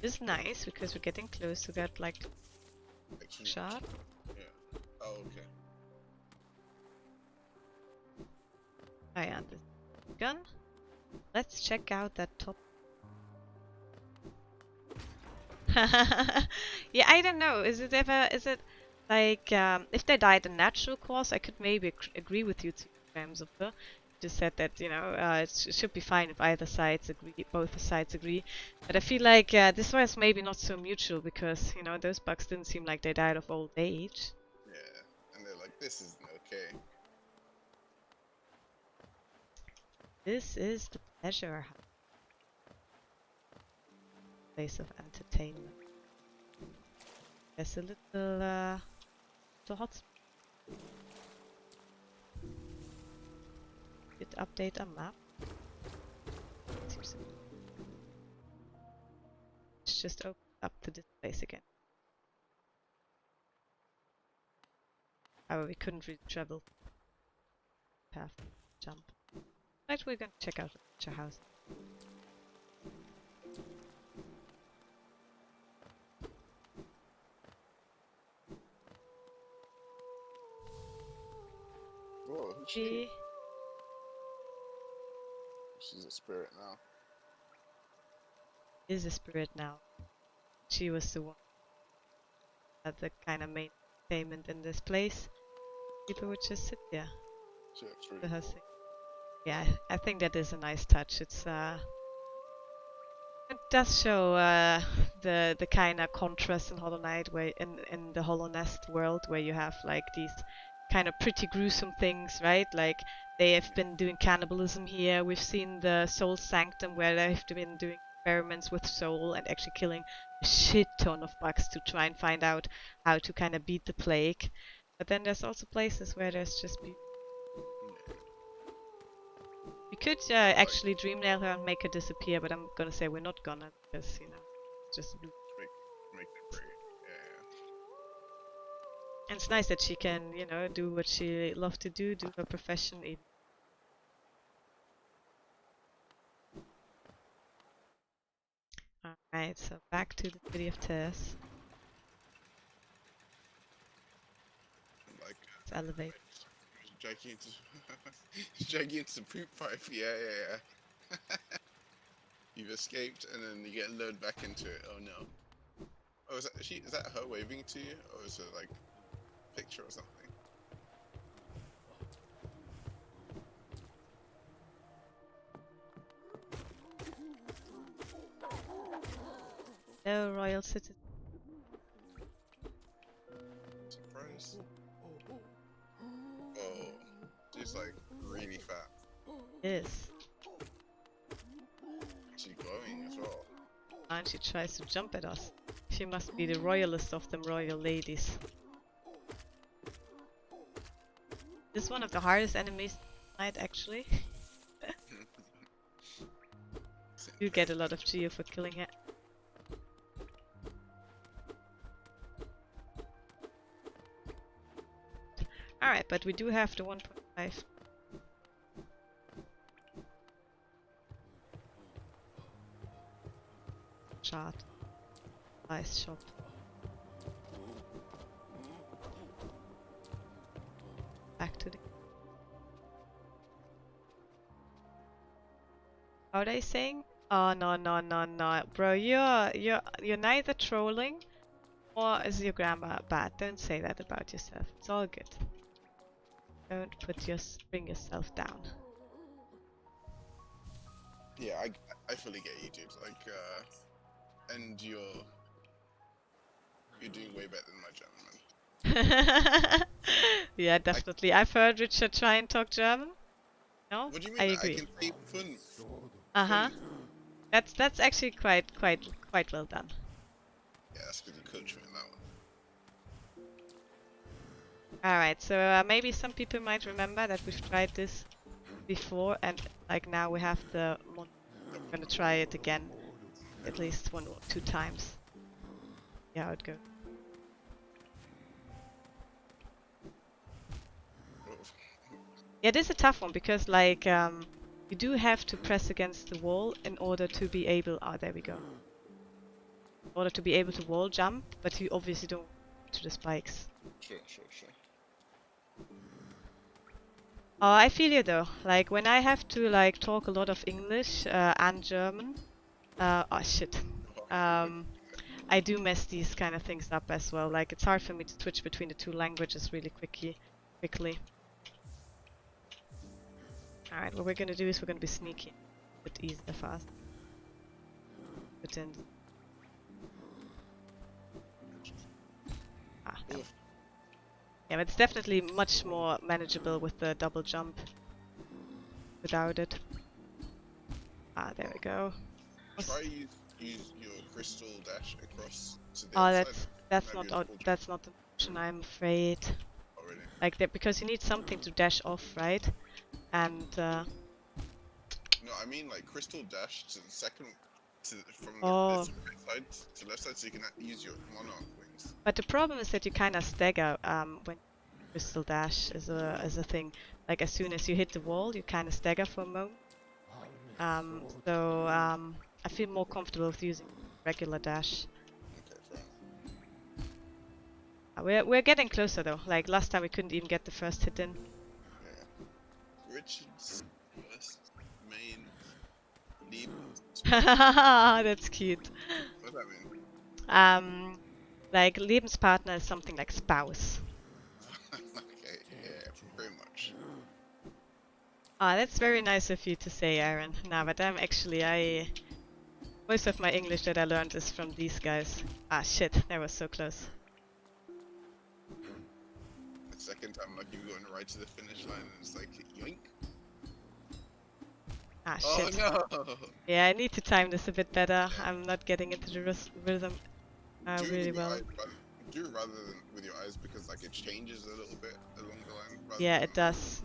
It's nice because we're getting close to that like shard. Yeah. Oh, okay. I understand. Gun. Let's check out that top. Yeah, I don't know. Is it like if they died a natural cause, I could maybe agree with you two grams of her. Just said that you know it should be fine if either sides agree, both sides agree. But I feel like this was maybe not so mutual because you know those bugs didn't seem like they died of old age. Yeah, and they're like, this isn't okay. This is the pleasure house. Place of entertainment. There's a little hot spot. Did update a map? Let's just open up to this place again. However, we couldn't really travel path jump. Right, we're gonna check out the house. Whoa, who's she? She's a spirit now. Is a spirit now. She was the one at the kind of main payment in this place. People would just sit there. So it's really Rehearsing. cool. Yeah, I think that is a nice touch. It's it does show the kind of contrast in Hollow Knight, where in the Hollow Nest world, where you have like these kind of pretty gruesome things, right? Like they have been doing cannibalism here. We've seen the Soul Sanctum, where they've been doing experiments with soul and actually killing a shit ton of bugs to try and find out how to kind of beat the plague. But then there's also places where there's just people. We could actually dreamnail her and make her disappear, but I'm gonna say we're not gonna, because, you know, it's just blue. Make it great. Yeah. And it's nice that she can, you know, do what she loves to do her profession. Alright, so back to the City of Tears. Like Let's elevate. Gigantic poop pipe. Yeah. You've escaped, and then you get lured back into it. Oh no. Oh, is that her waving to you, or is it like a picture or something? Hello, Royal Citizen. Surprise. Oh, she's like really fat. Yes. She's glowing as well. And she tries to jump at us. She must be the royalest of them royal ladies. This is one of the hardest enemies tonight, actually. You get a lot of Geo for killing her. Alright, but we do have the 1.5. Chart. Nice shop. Back to the... How are they saying? Oh no. Bro, you're neither trolling or is your grammar bad. Don't say that about yourself. It's all good. Don't bring yourself down. Yeah, I fully get you, dude. Like, and you're doing way better than my German, man. Yeah, definitely. I've heard Richard try and talk German. No, What do you mean? I agree. I can say fun. Uh-huh. That's actually quite well done. Yeah, that's because you coach me on that one. Alright, so maybe some people might remember that we've tried this before, and like now we have the mod. I'm gonna try it again, at least 1 or 2 times. See how it goes. Yeah, this is a tough one because like you do have to press against the wall in order to be able. Oh, there we go. In order to be able to wall jump, but you obviously don't to the spikes. Sure. Oh, I feel you though. Like when I have to like talk a lot of English and German. Oh shit. I do mess these kind of things up as well. Like it's hard for me to switch between the 2 languages really quickly. Alright, what we're gonna do is we're gonna be sneaky. A bit easier fast. But then... Ah, no. Yeah, but it's definitely much more manageable with the double jump. Without it. Ah, there we go. Try use your crystal dash across to the Oh, other side. that's not the option, I'm afraid. Oh, really? Like that, because you need something to dash off, right? And No, I mean like crystal dash to the second, from the oh. right side to left side, so you can use your monarch wings. But the problem is that you kind of stagger when crystal dash is a thing. Like as soon as you hit the wall, you kind of stagger for a moment. I feel more comfortable with using regular dash. Okay, fair enough. We're getting closer though. Like last time we couldn't even get the first hit in. Yeah. Richard's first main lead. That's cute. What does that mean? Like Lebenspartner is something like spouse. Okay, yeah, pretty much. Ah, that's very nice of you to say, Aaron. Nah, but most of my English that I learned is from these guys. Ah, shit, that was so close. The second time, like, you're going right to the finish line and it's like, yoink. Ah, Oh shit. no! Yeah, I need to time this a bit better. I'm not getting into the rhythm really well. Do it rather than with your eyes because, like, it changes a little bit along the line. Yeah, it does.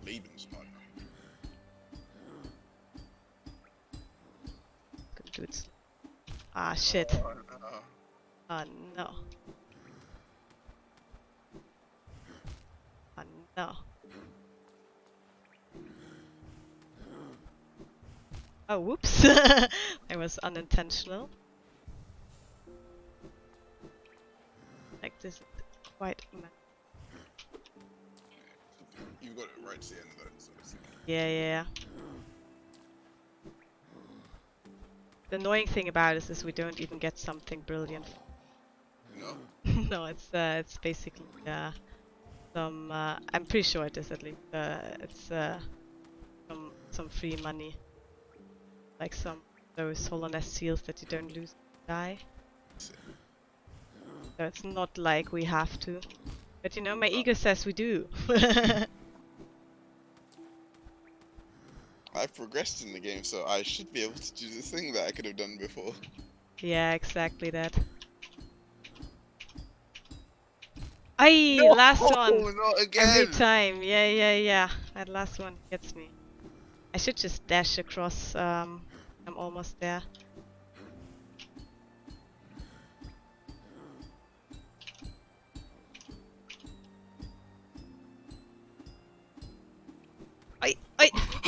Lebenspartner. Gonna do it. Ah, shit. Oh, no. Oh no. Oh no. Oh, whoops. That was unintentional. Like this is quite You got it right to the end though, so it's... yeah. The annoying thing about this is we don't even get something brilliant. No? No, it's basically some I'm pretty sure it is at least it's some free money, like some those Hollow seals that you don't lose die. So it's not like we have to, but you know my ego says we do. I've progressed in the game, so I should be able to do the thing that I could have done before. Yeah, exactly that. Aye, No! last one. Not again! Every time. Yeah. That last one gets me. I should just dash across. I'm almost there. Aye.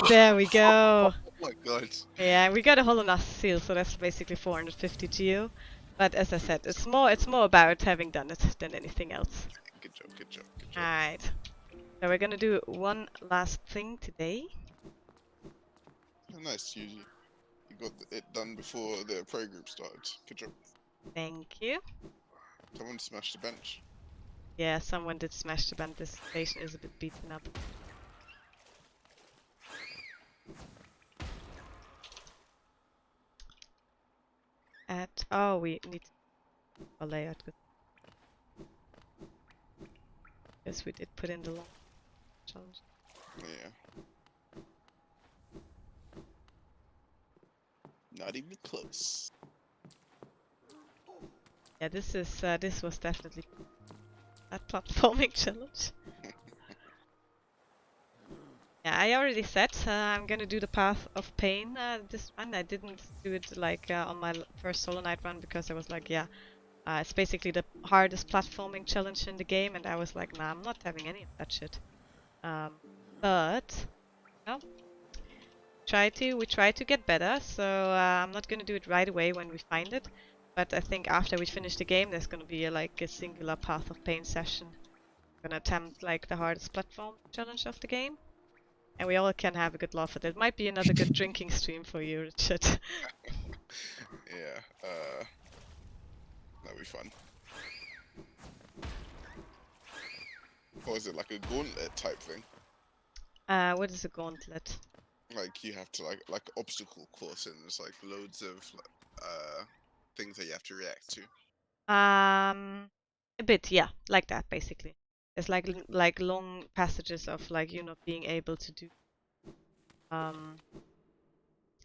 There we go. Oh my god. Yeah, we got a Hollow Knight seal, so that's basically 450 GU. But as I said, it's more about having done it than anything else. Good job. Alright. So we're gonna do one last thing today. Oh, nice, you got it done before the pro group started. Good job. Thank you. Someone smashed the bench. Yeah, someone did smash the bench. This station is a bit beaten up. We need a layout. Yes, we did put in the long challenge. Yeah. Not even close. Yeah, this was definitely a platforming challenge. Yeah, I already said I'm gonna do the Path of Pain this run. I didn't do it like on my first Solo Knight run because I was like, yeah, it's basically the hardest platforming challenge in the game, and I was like, nah, I'm not having any of that shit. But no, we try to get better. So I'm not gonna do it right away when we find it, but I think after we finish the game, there's gonna be like a singular Path of Pain session. I'm gonna attempt like the hardest platform challenge of the game. And we all can have a good laugh at it. Might be another good drinking stream for you, Richard. Yeah, that'd be fun. Or is it like a gauntlet type thing? What is a gauntlet? Like you have to like obstacle course and there's like loads of things that you have to react to. A bit, yeah, like that basically. It's like long passages of like you not being able to do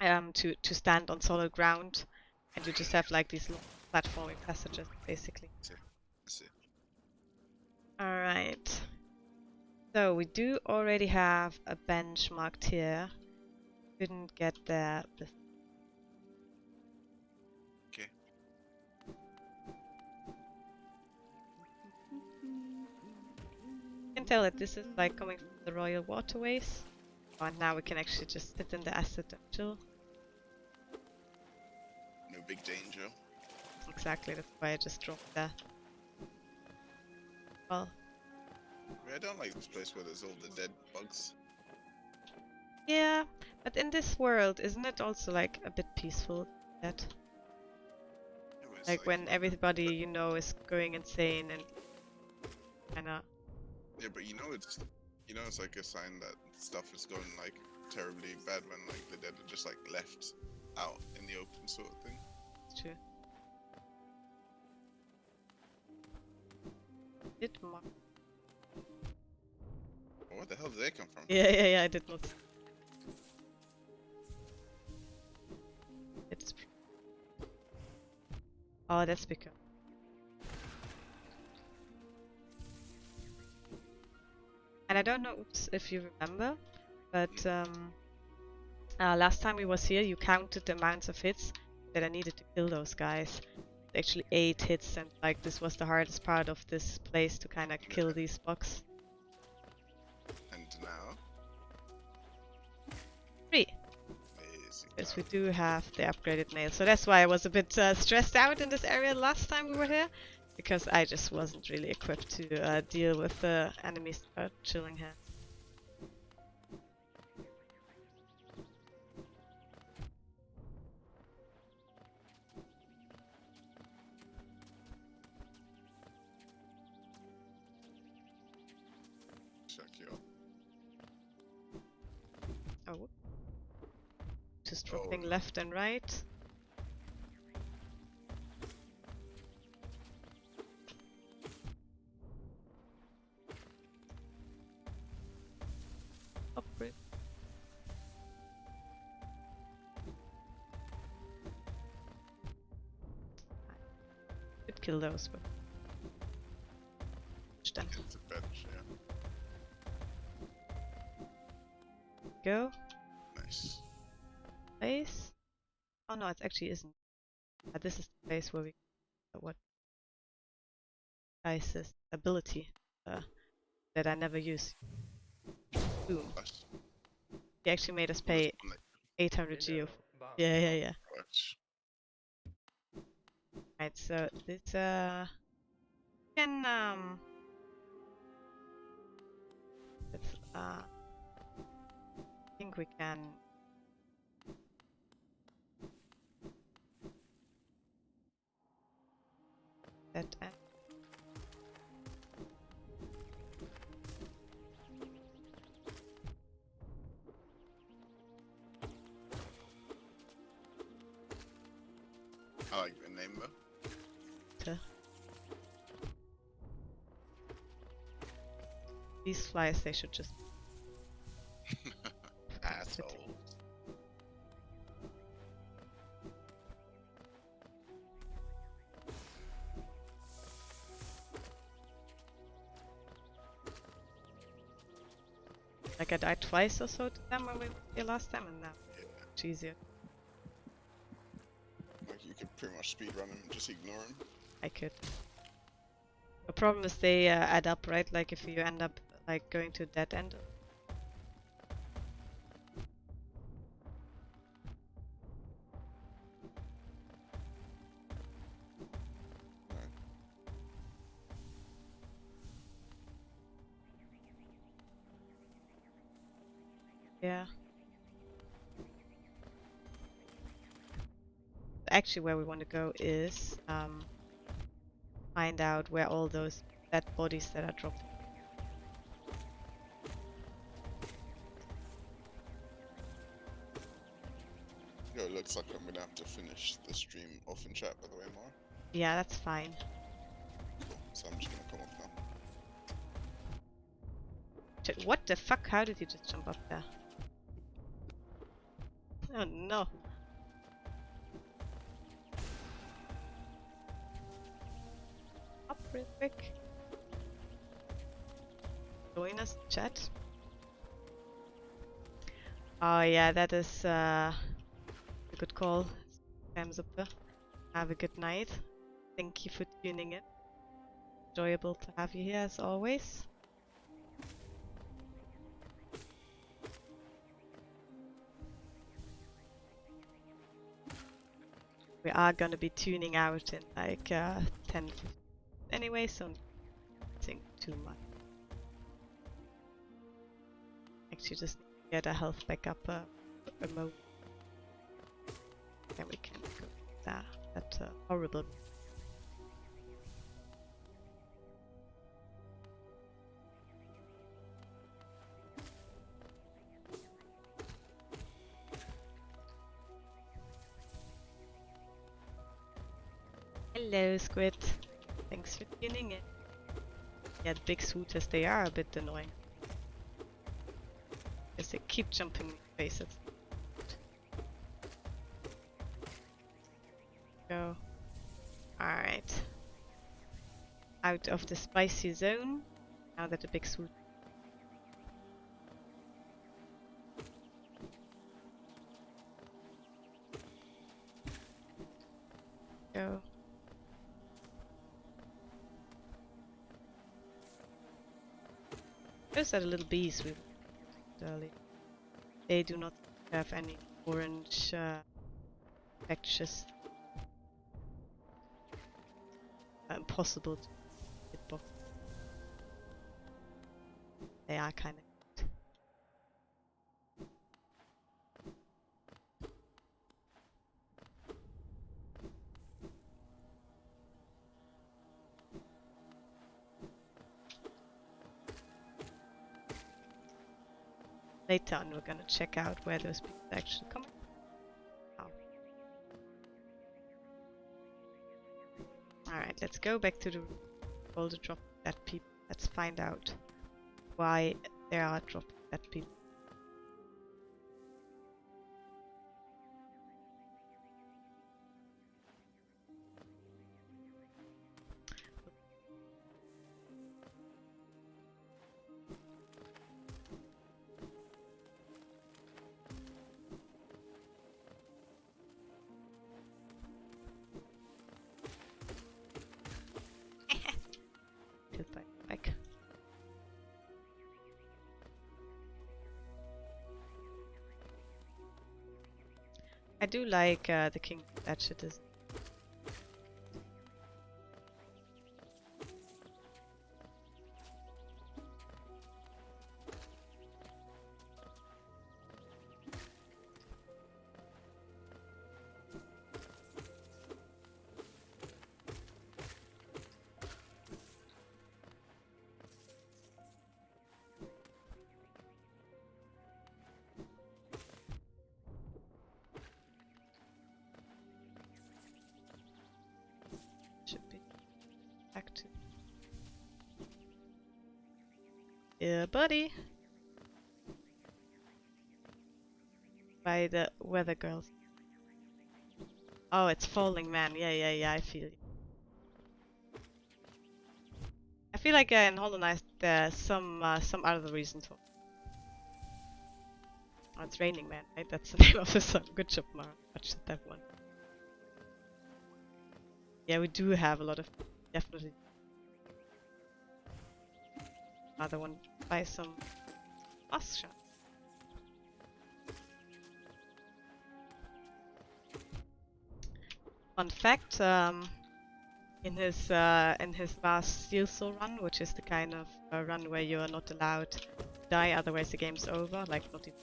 to stand on solid ground, and you just have like these long platforming passages basically. That's it. All right. So we do already have a bench marked here. Couldn't get there before. Okay. You can tell that this is like coming from the royal waterways. Oh, and now we can actually just sit in the asset and chill. No big danger. Exactly, that's why I just dropped there. Well, I don't like this place where there's all the dead bugs. yeah, but in this world, isn't it also like a bit peaceful? That It was like when everybody you know is going insane and kinda. yeah, but you know it's like a sign that stuff is going like terribly bad when like the dead are just like left out in the open sort of thing. It's true. Did mark. Oh, where the hell did they come from? Yeah, I did not. It's. Oh, that's because. And I don't know if you remember, but last time we was here, you counted the amounts of hits that I needed to kill those guys. Actually 8 hits, and like this was the hardest part of this place to kind of kill these bugs. And now 3. Yes, we do have the upgraded nail, so that's why I was a bit stressed out in this area last time we were here, because I just wasn't really equipped to deal with the enemies that are chilling here. check you up. Oh. Just dropping no. left and right. Upgrade. Could kill those, but them. It's a bench, yeah. Go. Nice. Place. Oh no, it actually isn't. This is the place where we what guy's ability that I never use. Boom. Nice. He actually made us pay 800 geo. Yeah. Right. Right, so this can let's, I think we can that end. I like the name though. These flies, they should just Asshole. like I died twice or so to them when we were here last time, and now it's easier. Like you could pretty much speedrun him and just ignore him. I could. The problem is they add up, right? Like if you end up like going to that end. Right. Yeah. Actually, where we want to go is find out where all those dead bodies that are dropped. Yo, it looks like I'm gonna have to finish the stream off in chat by the way, Mara. Yeah, that's fine. Cool. So I'm just gonna come off now. What the fuck? How did you just jump up there? Oh no. Up real quick. join us in chat. Oh yeah, that is a good call. Samsuppe. Have a good night. Thank you for tuning in. Enjoyable to have you here as always. We are gonna be tuning out in like 10 15 anyway, so don't think too much. Actually just need to get a health backup remote. Then we can go that horrible. Hello Squid. Thanks for tuning in. Yeah, the big swooters, they are a bit annoying. Because they keep jumping in your faces. Go. Alright. Out of the spicy zone. Now that the big swoot. Go. Those are the little bees we were earlier. They do not have any orange textures. Impossible to hitbox. They are kind of. Later on, we're gonna check out where those people actually come. Oh. Alright, let's go back to the boulder drop dead people. Let's find out why they are dropping dead people. Back. I do like the king that shit is. Should be active. Yeah, buddy. By the weather girls. Oh, it's falling, man. Yeah. I feel you. I feel like in Hollow Knight there's some other reason for. Oh, it's raining, man. Right? That's the name of the song. Good job, Mara. Watch that one. Yeah, we do have a lot of definitely. Another one buy some bus shots. Fun fact, in his last Steel Soul run, which is the kind of run where you are not allowed to die, otherwise the game's over, like not even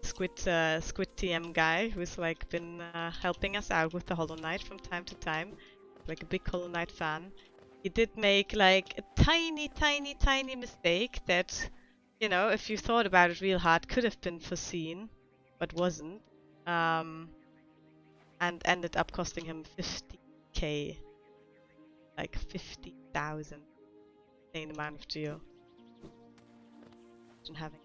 Squid TM guy who's like been helping us out with the Hollow Knight from time to time, like a big Hollow Knight fan. He did make like a tiny mistake that, you know, if you thought about it real hard, could have been foreseen, but wasn't. And ended up costing him 50k. Like 50,000. Insane amount of geo. Imagine having.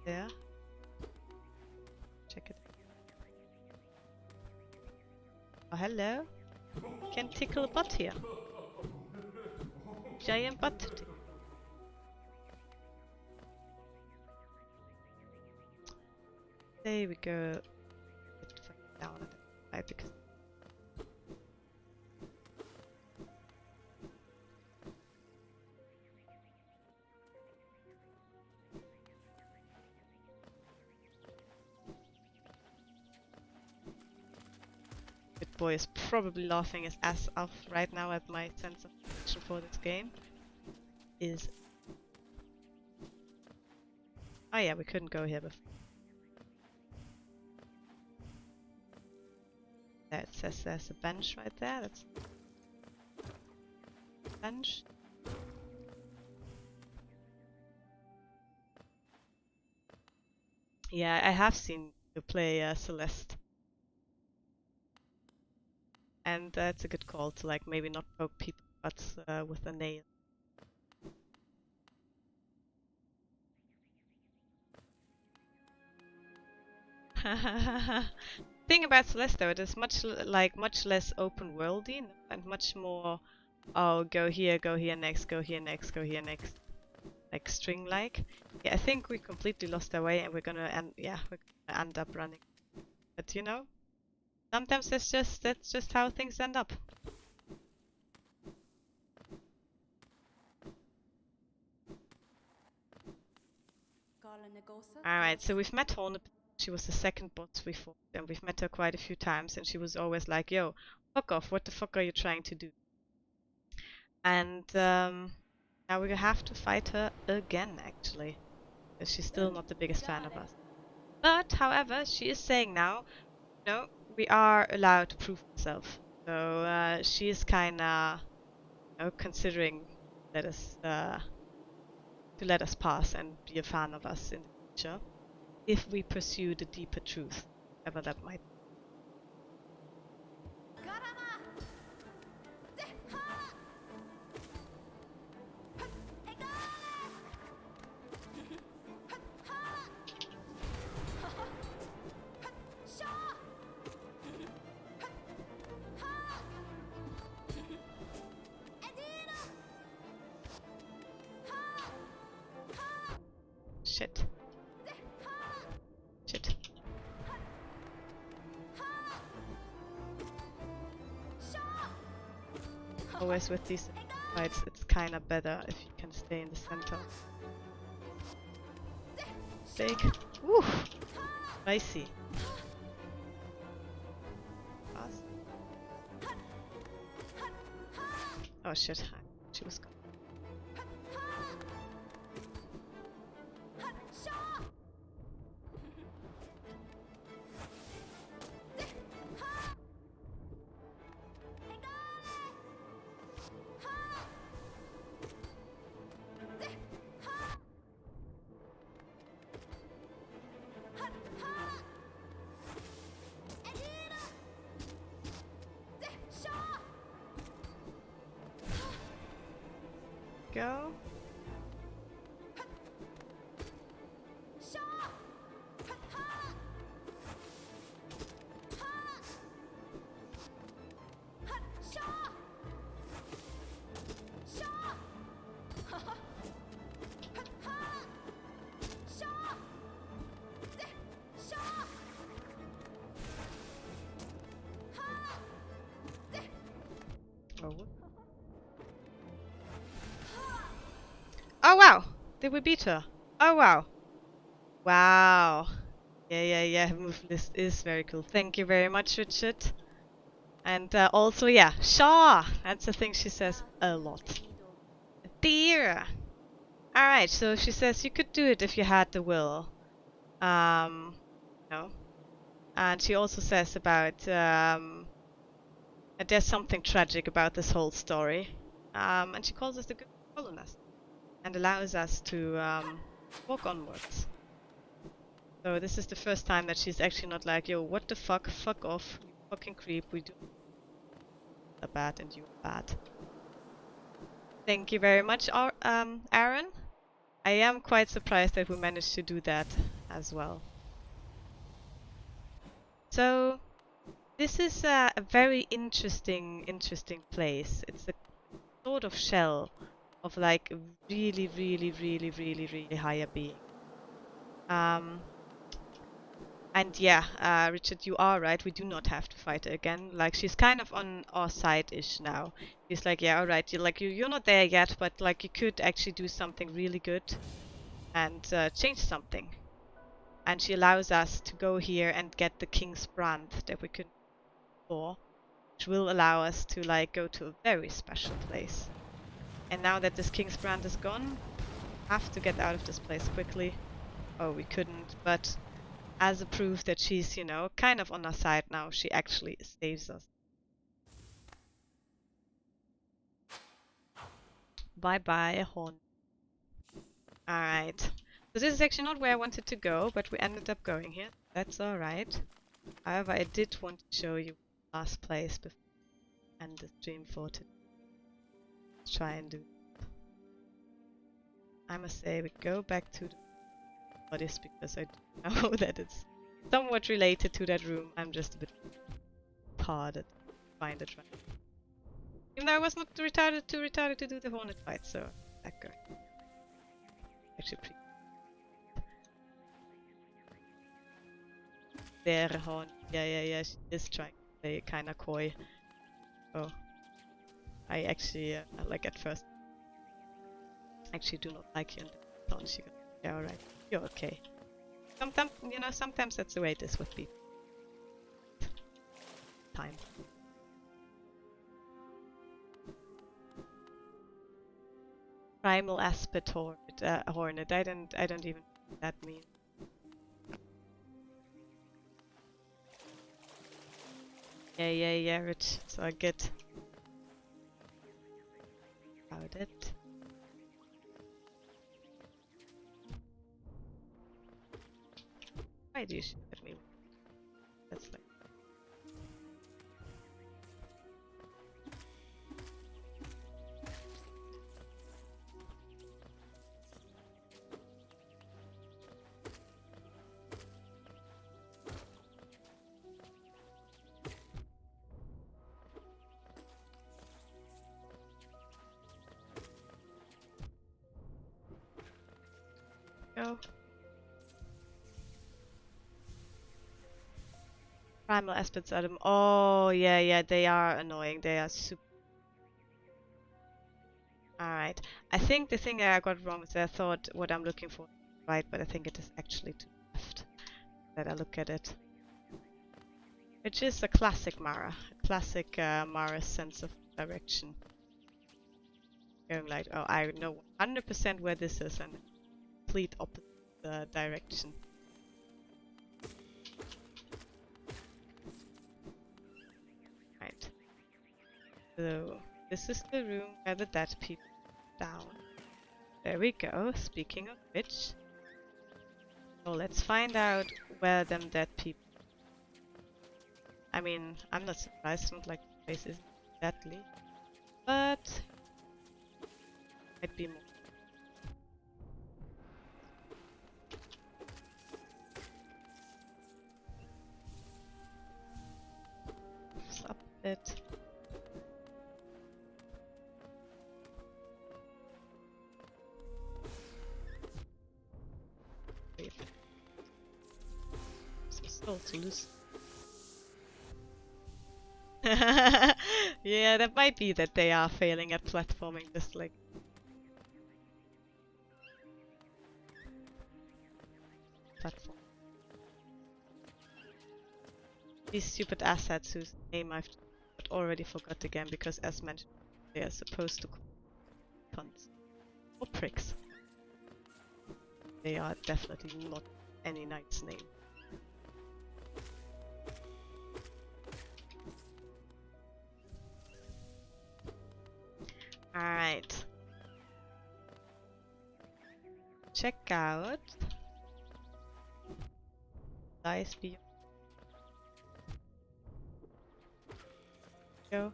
There. Check it. Oh, hello. Can tickle a butt here. Giant butt to tickle. There we go. Bit further down at the side because Good boy is probably laughing his ass off right now at my sense of direction for this game. Oh yeah, we couldn't go here before. There it says there's a bench right there. That's bench. Yeah, I have seen you play Celeste. And it's a good call to like maybe not poke people butts with a nail. Thing about Celeste though, it is much less open worldy and much more go here next, go here next, go here next, like string like. Yeah, I think we completely lost our way and we're gonna end up running. But you know, sometimes that's just how things end up. Alright, so we've met Hornet. She was the second boss we fought, and we've met her quite a few times, and she was always like, yo, fuck off, what the fuck are you trying to do? And now we have to fight her again, actually, because she's still not the biggest fan of us. But, however, she is saying now, no, we are allowed to prove ourselves. So she is kinda, considering let us to let us pass and be a fan of us in the future, if we pursue the deeper truth, whatever that might be. Shit. Shit. Always with these fights, it's kinda better if you can stay in the center. Big. Woo! Spicy. Fast. Oh shit. She was gone. Go. Oh wow! Did we beat her? Oh wow! Wow! Yeah, move list is very cool. Thank you very much, Richard. And also, yeah, Shaw! That's the thing she says a lot. Dear! Alright, so she says you could do it if you had the will. No. And she also says about that there's something tragic about this whole story. And she calls us the good colonist and allows us to walk onwards. So this is the first time that she's actually not like, yo, what the fuck, fuck off, you fucking creep, we do are bad and you are bad. Thank you very much, Aaron. I am quite surprised that we managed to do that as well. So, This is a very interesting place. It's a sort of shell of like a really higher being. And yeah, Richard, you are right. We do not have to fight her again. Like she's kind of on our side-ish now. She's like, yeah, all right. You're not there yet, but like you could actually do something really good and change something. And she allows us to go here and get the King's Brand that we couldn't before, which will allow us to like go to a very special place. And now that this King's Brand is gone, have to get out of this place quickly. Oh, we couldn't, but as a proof that she's, you know, kind of on our side now, she actually saves us. Bye bye, Horn. Alright. So this is actually not where I wanted to go, but we ended up going here. That's alright. However, I did want to show you the last place before I end the stream for today. Let's try and do it. I must say we go back to the bodies because I do know that it's somewhat related to that room. I'm just a bit hard at find it right. Even though I was not retarded to do the Hornet fight, so that girl. Actually pretty. There, Horn. Yeah, she is trying to play kinda coy. Oh. I actually, like at first, actually do not like you and then she goes, yeah, alright, you're okay. Sometimes, you know, sometimes that's the way it is with people. Time. Primal aspect hornet. I don't even know what that means. Yeah, Rich. So I get about it. Why do you shoot at me? That's like. Go. Primal aspects are them. Oh, yeah, they are annoying. They are super. Alright. I think the thing I got wrong is I thought what I'm looking for is right, but I think it is actually to the left. That I look at it. Which is a classic Mara. A classic Mara's sense of direction. Going like, oh, I know 100% where this is, and complete opposite direction. Right. So, this is the room where the dead people are down. There we go, speaking of which. So let's find out where them dead people. I mean, I'm not surprised, not like the place isn't deadly. But might be more. Up a bit. Wait. Some soul to lose. Yeah, that might be that they are failing at platforming just like platform. These stupid assets whose name I've already forgot again because as mentioned they are supposed to call cunts or pricks. They are definitely not any knight's name. Alright. Check out Dice Beyond. Go.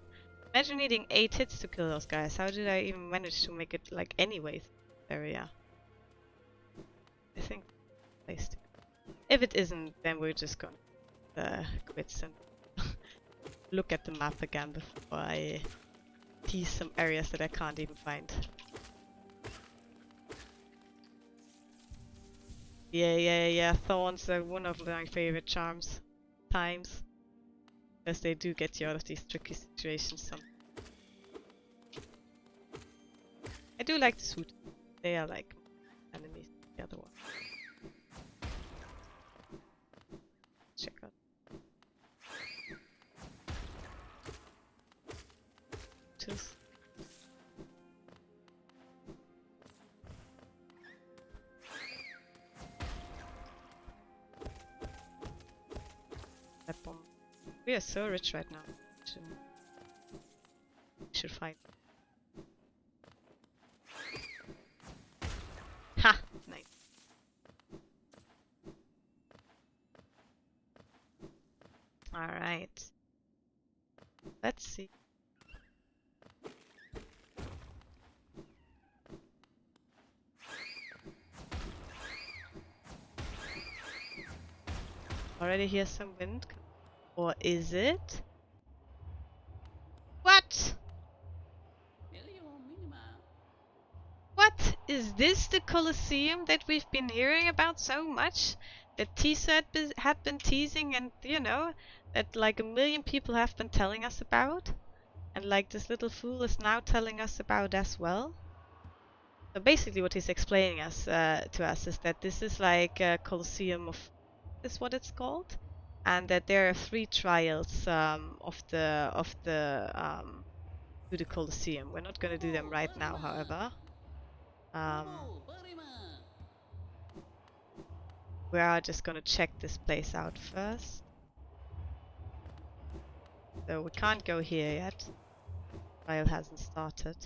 Imagine needing 8 hits to kill those guys. How did I even manage to make it like anyways area? I think place to go. If it isn't, then we're just gonna quit and look at the map again before I tease some areas that I can't even find. Yeah. Thorns are one of my favorite times. Because they do get you out of these tricky situations. I do like the suit. They are like enemies. The other one. Check out. Tooth. That bomb. We are so rich right now. Should find. Ha! Nice. Alright. Let's see. Already hear some wind. Or is it? What? What? Is this the Colosseum that we've been hearing about so much? That Tisa had been teasing, and you know, that like a million people have been telling us about? And like this little fool is now telling us about as well? So basically what he's explaining us to us is that this is like a Colosseum of... is what it's called? And that there are 3 trials of the to the Colosseum. We're not going to do them right now, however. We are just going to check this place out first. So we can't go here yet. Trial hasn't started.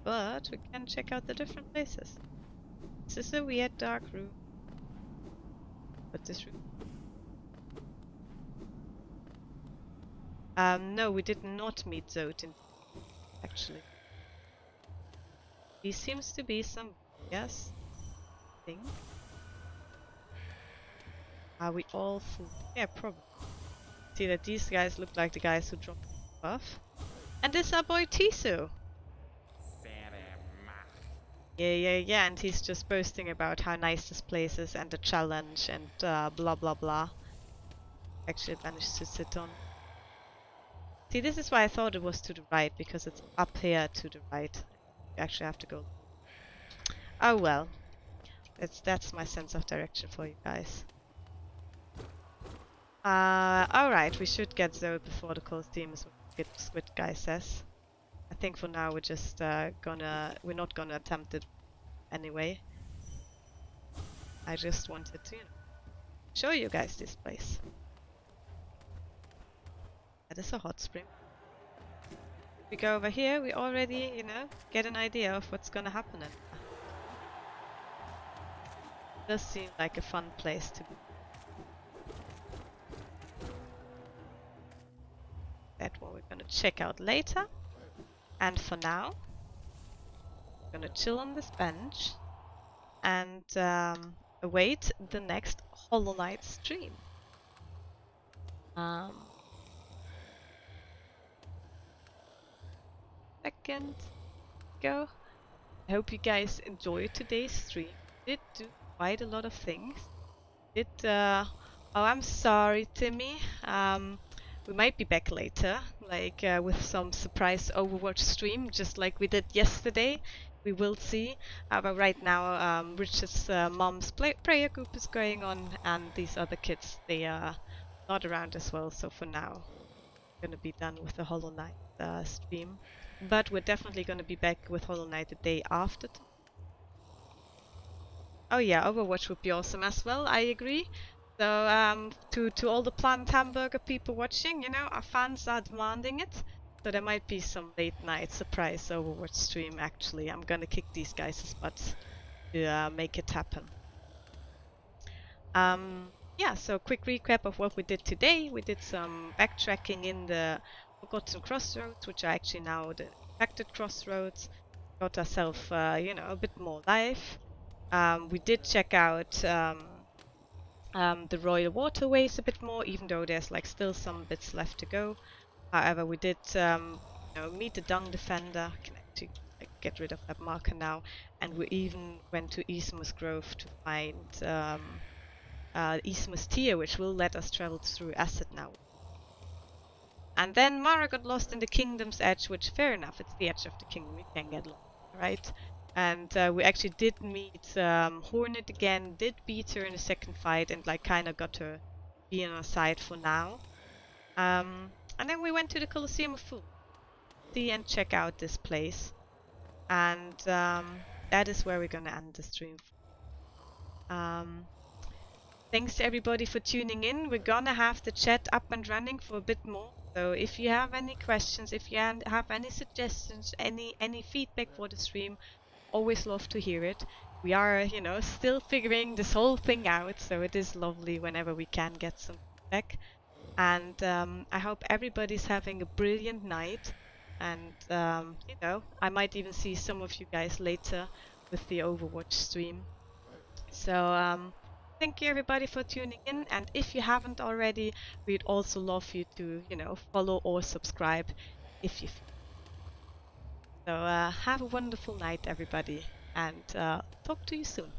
But we can check out the different places. This is a weird dark room. But this room... no, we did not meet Zotin, actually. He seems to be some... yes? Thing. Are we all full? Yeah, probably. See that these guys look like the guys who dropped the buff. And this is our boy Tisu! Yeah, and he's just boasting about how nice this place is and the challenge and blah blah blah. Actually, I managed to sit on. See, this is why I thought it was to the right, because it's up here to the right. You actually have to go. Oh well. That's my sense of direction for you guys. Alright, we should get Zoe before the Colosseum is what the Squid guy says. I think for now we're just we're not gonna attempt it anyway. I just wanted to, you know, show you guys this place. That is a hot spring. If we go over here, we already, you know, get an idea of what's gonna happen. It does seem like a fun place to be. That one we're gonna check out later. And for now, we're gonna chill on this bench and await the next Hollow Knight stream. Second go. I hope you guys enjoyed today's stream. Did do quite a lot of things. Oh, I'm sorry, Timmy. We might be back later, like with some surprise Overwatch stream, just like we did yesterday. We will see. But right now, Richard's mom's prayer group is going on, and these other kids, they are not around as well. So for now, we're gonna be done with the Hollow Knight stream. But we're definitely gonna be back with Hollow Knight the day after. Oh yeah, Overwatch would be awesome as well. I agree. So to all the Planet Hamburger people watching, you know, our fans are demanding it. So there might be some late night surprise Overwatch stream actually. I'm gonna kick these guys' butts to make it happen. Yeah, so quick recap of what we did today. We did some backtracking in the Forgotten Crossroads, which are actually now the infected crossroads. Got ourselves, you know, a bit more life. We did check out the Royal Waterways a bit more, even though there's like still some bits left to go. However, we did meet the Dung Defender. I can actually get rid of that marker now. And we even went to Eastmost Grove to find Eastmost Tier, which will let us travel through Acid now. And then Mara got lost in the Kingdom's Edge, which, fair enough, it's the edge of the kingdom, you can get lost, right? And we actually did meet Hornet again, did beat her in the second fight, and like kind of got her be on our side for now. And then we went to the Colosseum of Fools, see and check out this place. And that is where we're gonna end the stream. Thanks to everybody for tuning in. We're gonna have the chat up and running for a bit more. So if you have any questions, if you have any suggestions, any feedback for the stream, always love to hear it. We are, you know, still figuring this whole thing out, so it is lovely whenever we can get some feedback. And I hope everybody's having a brilliant night. And you know, I might even see some of you guys later with the Overwatch stream. So thank you everybody for tuning in, and if you haven't already, we'd also love you to, you know, follow or subscribe if you feel. So have a wonderful night everybody, and talk to you soon.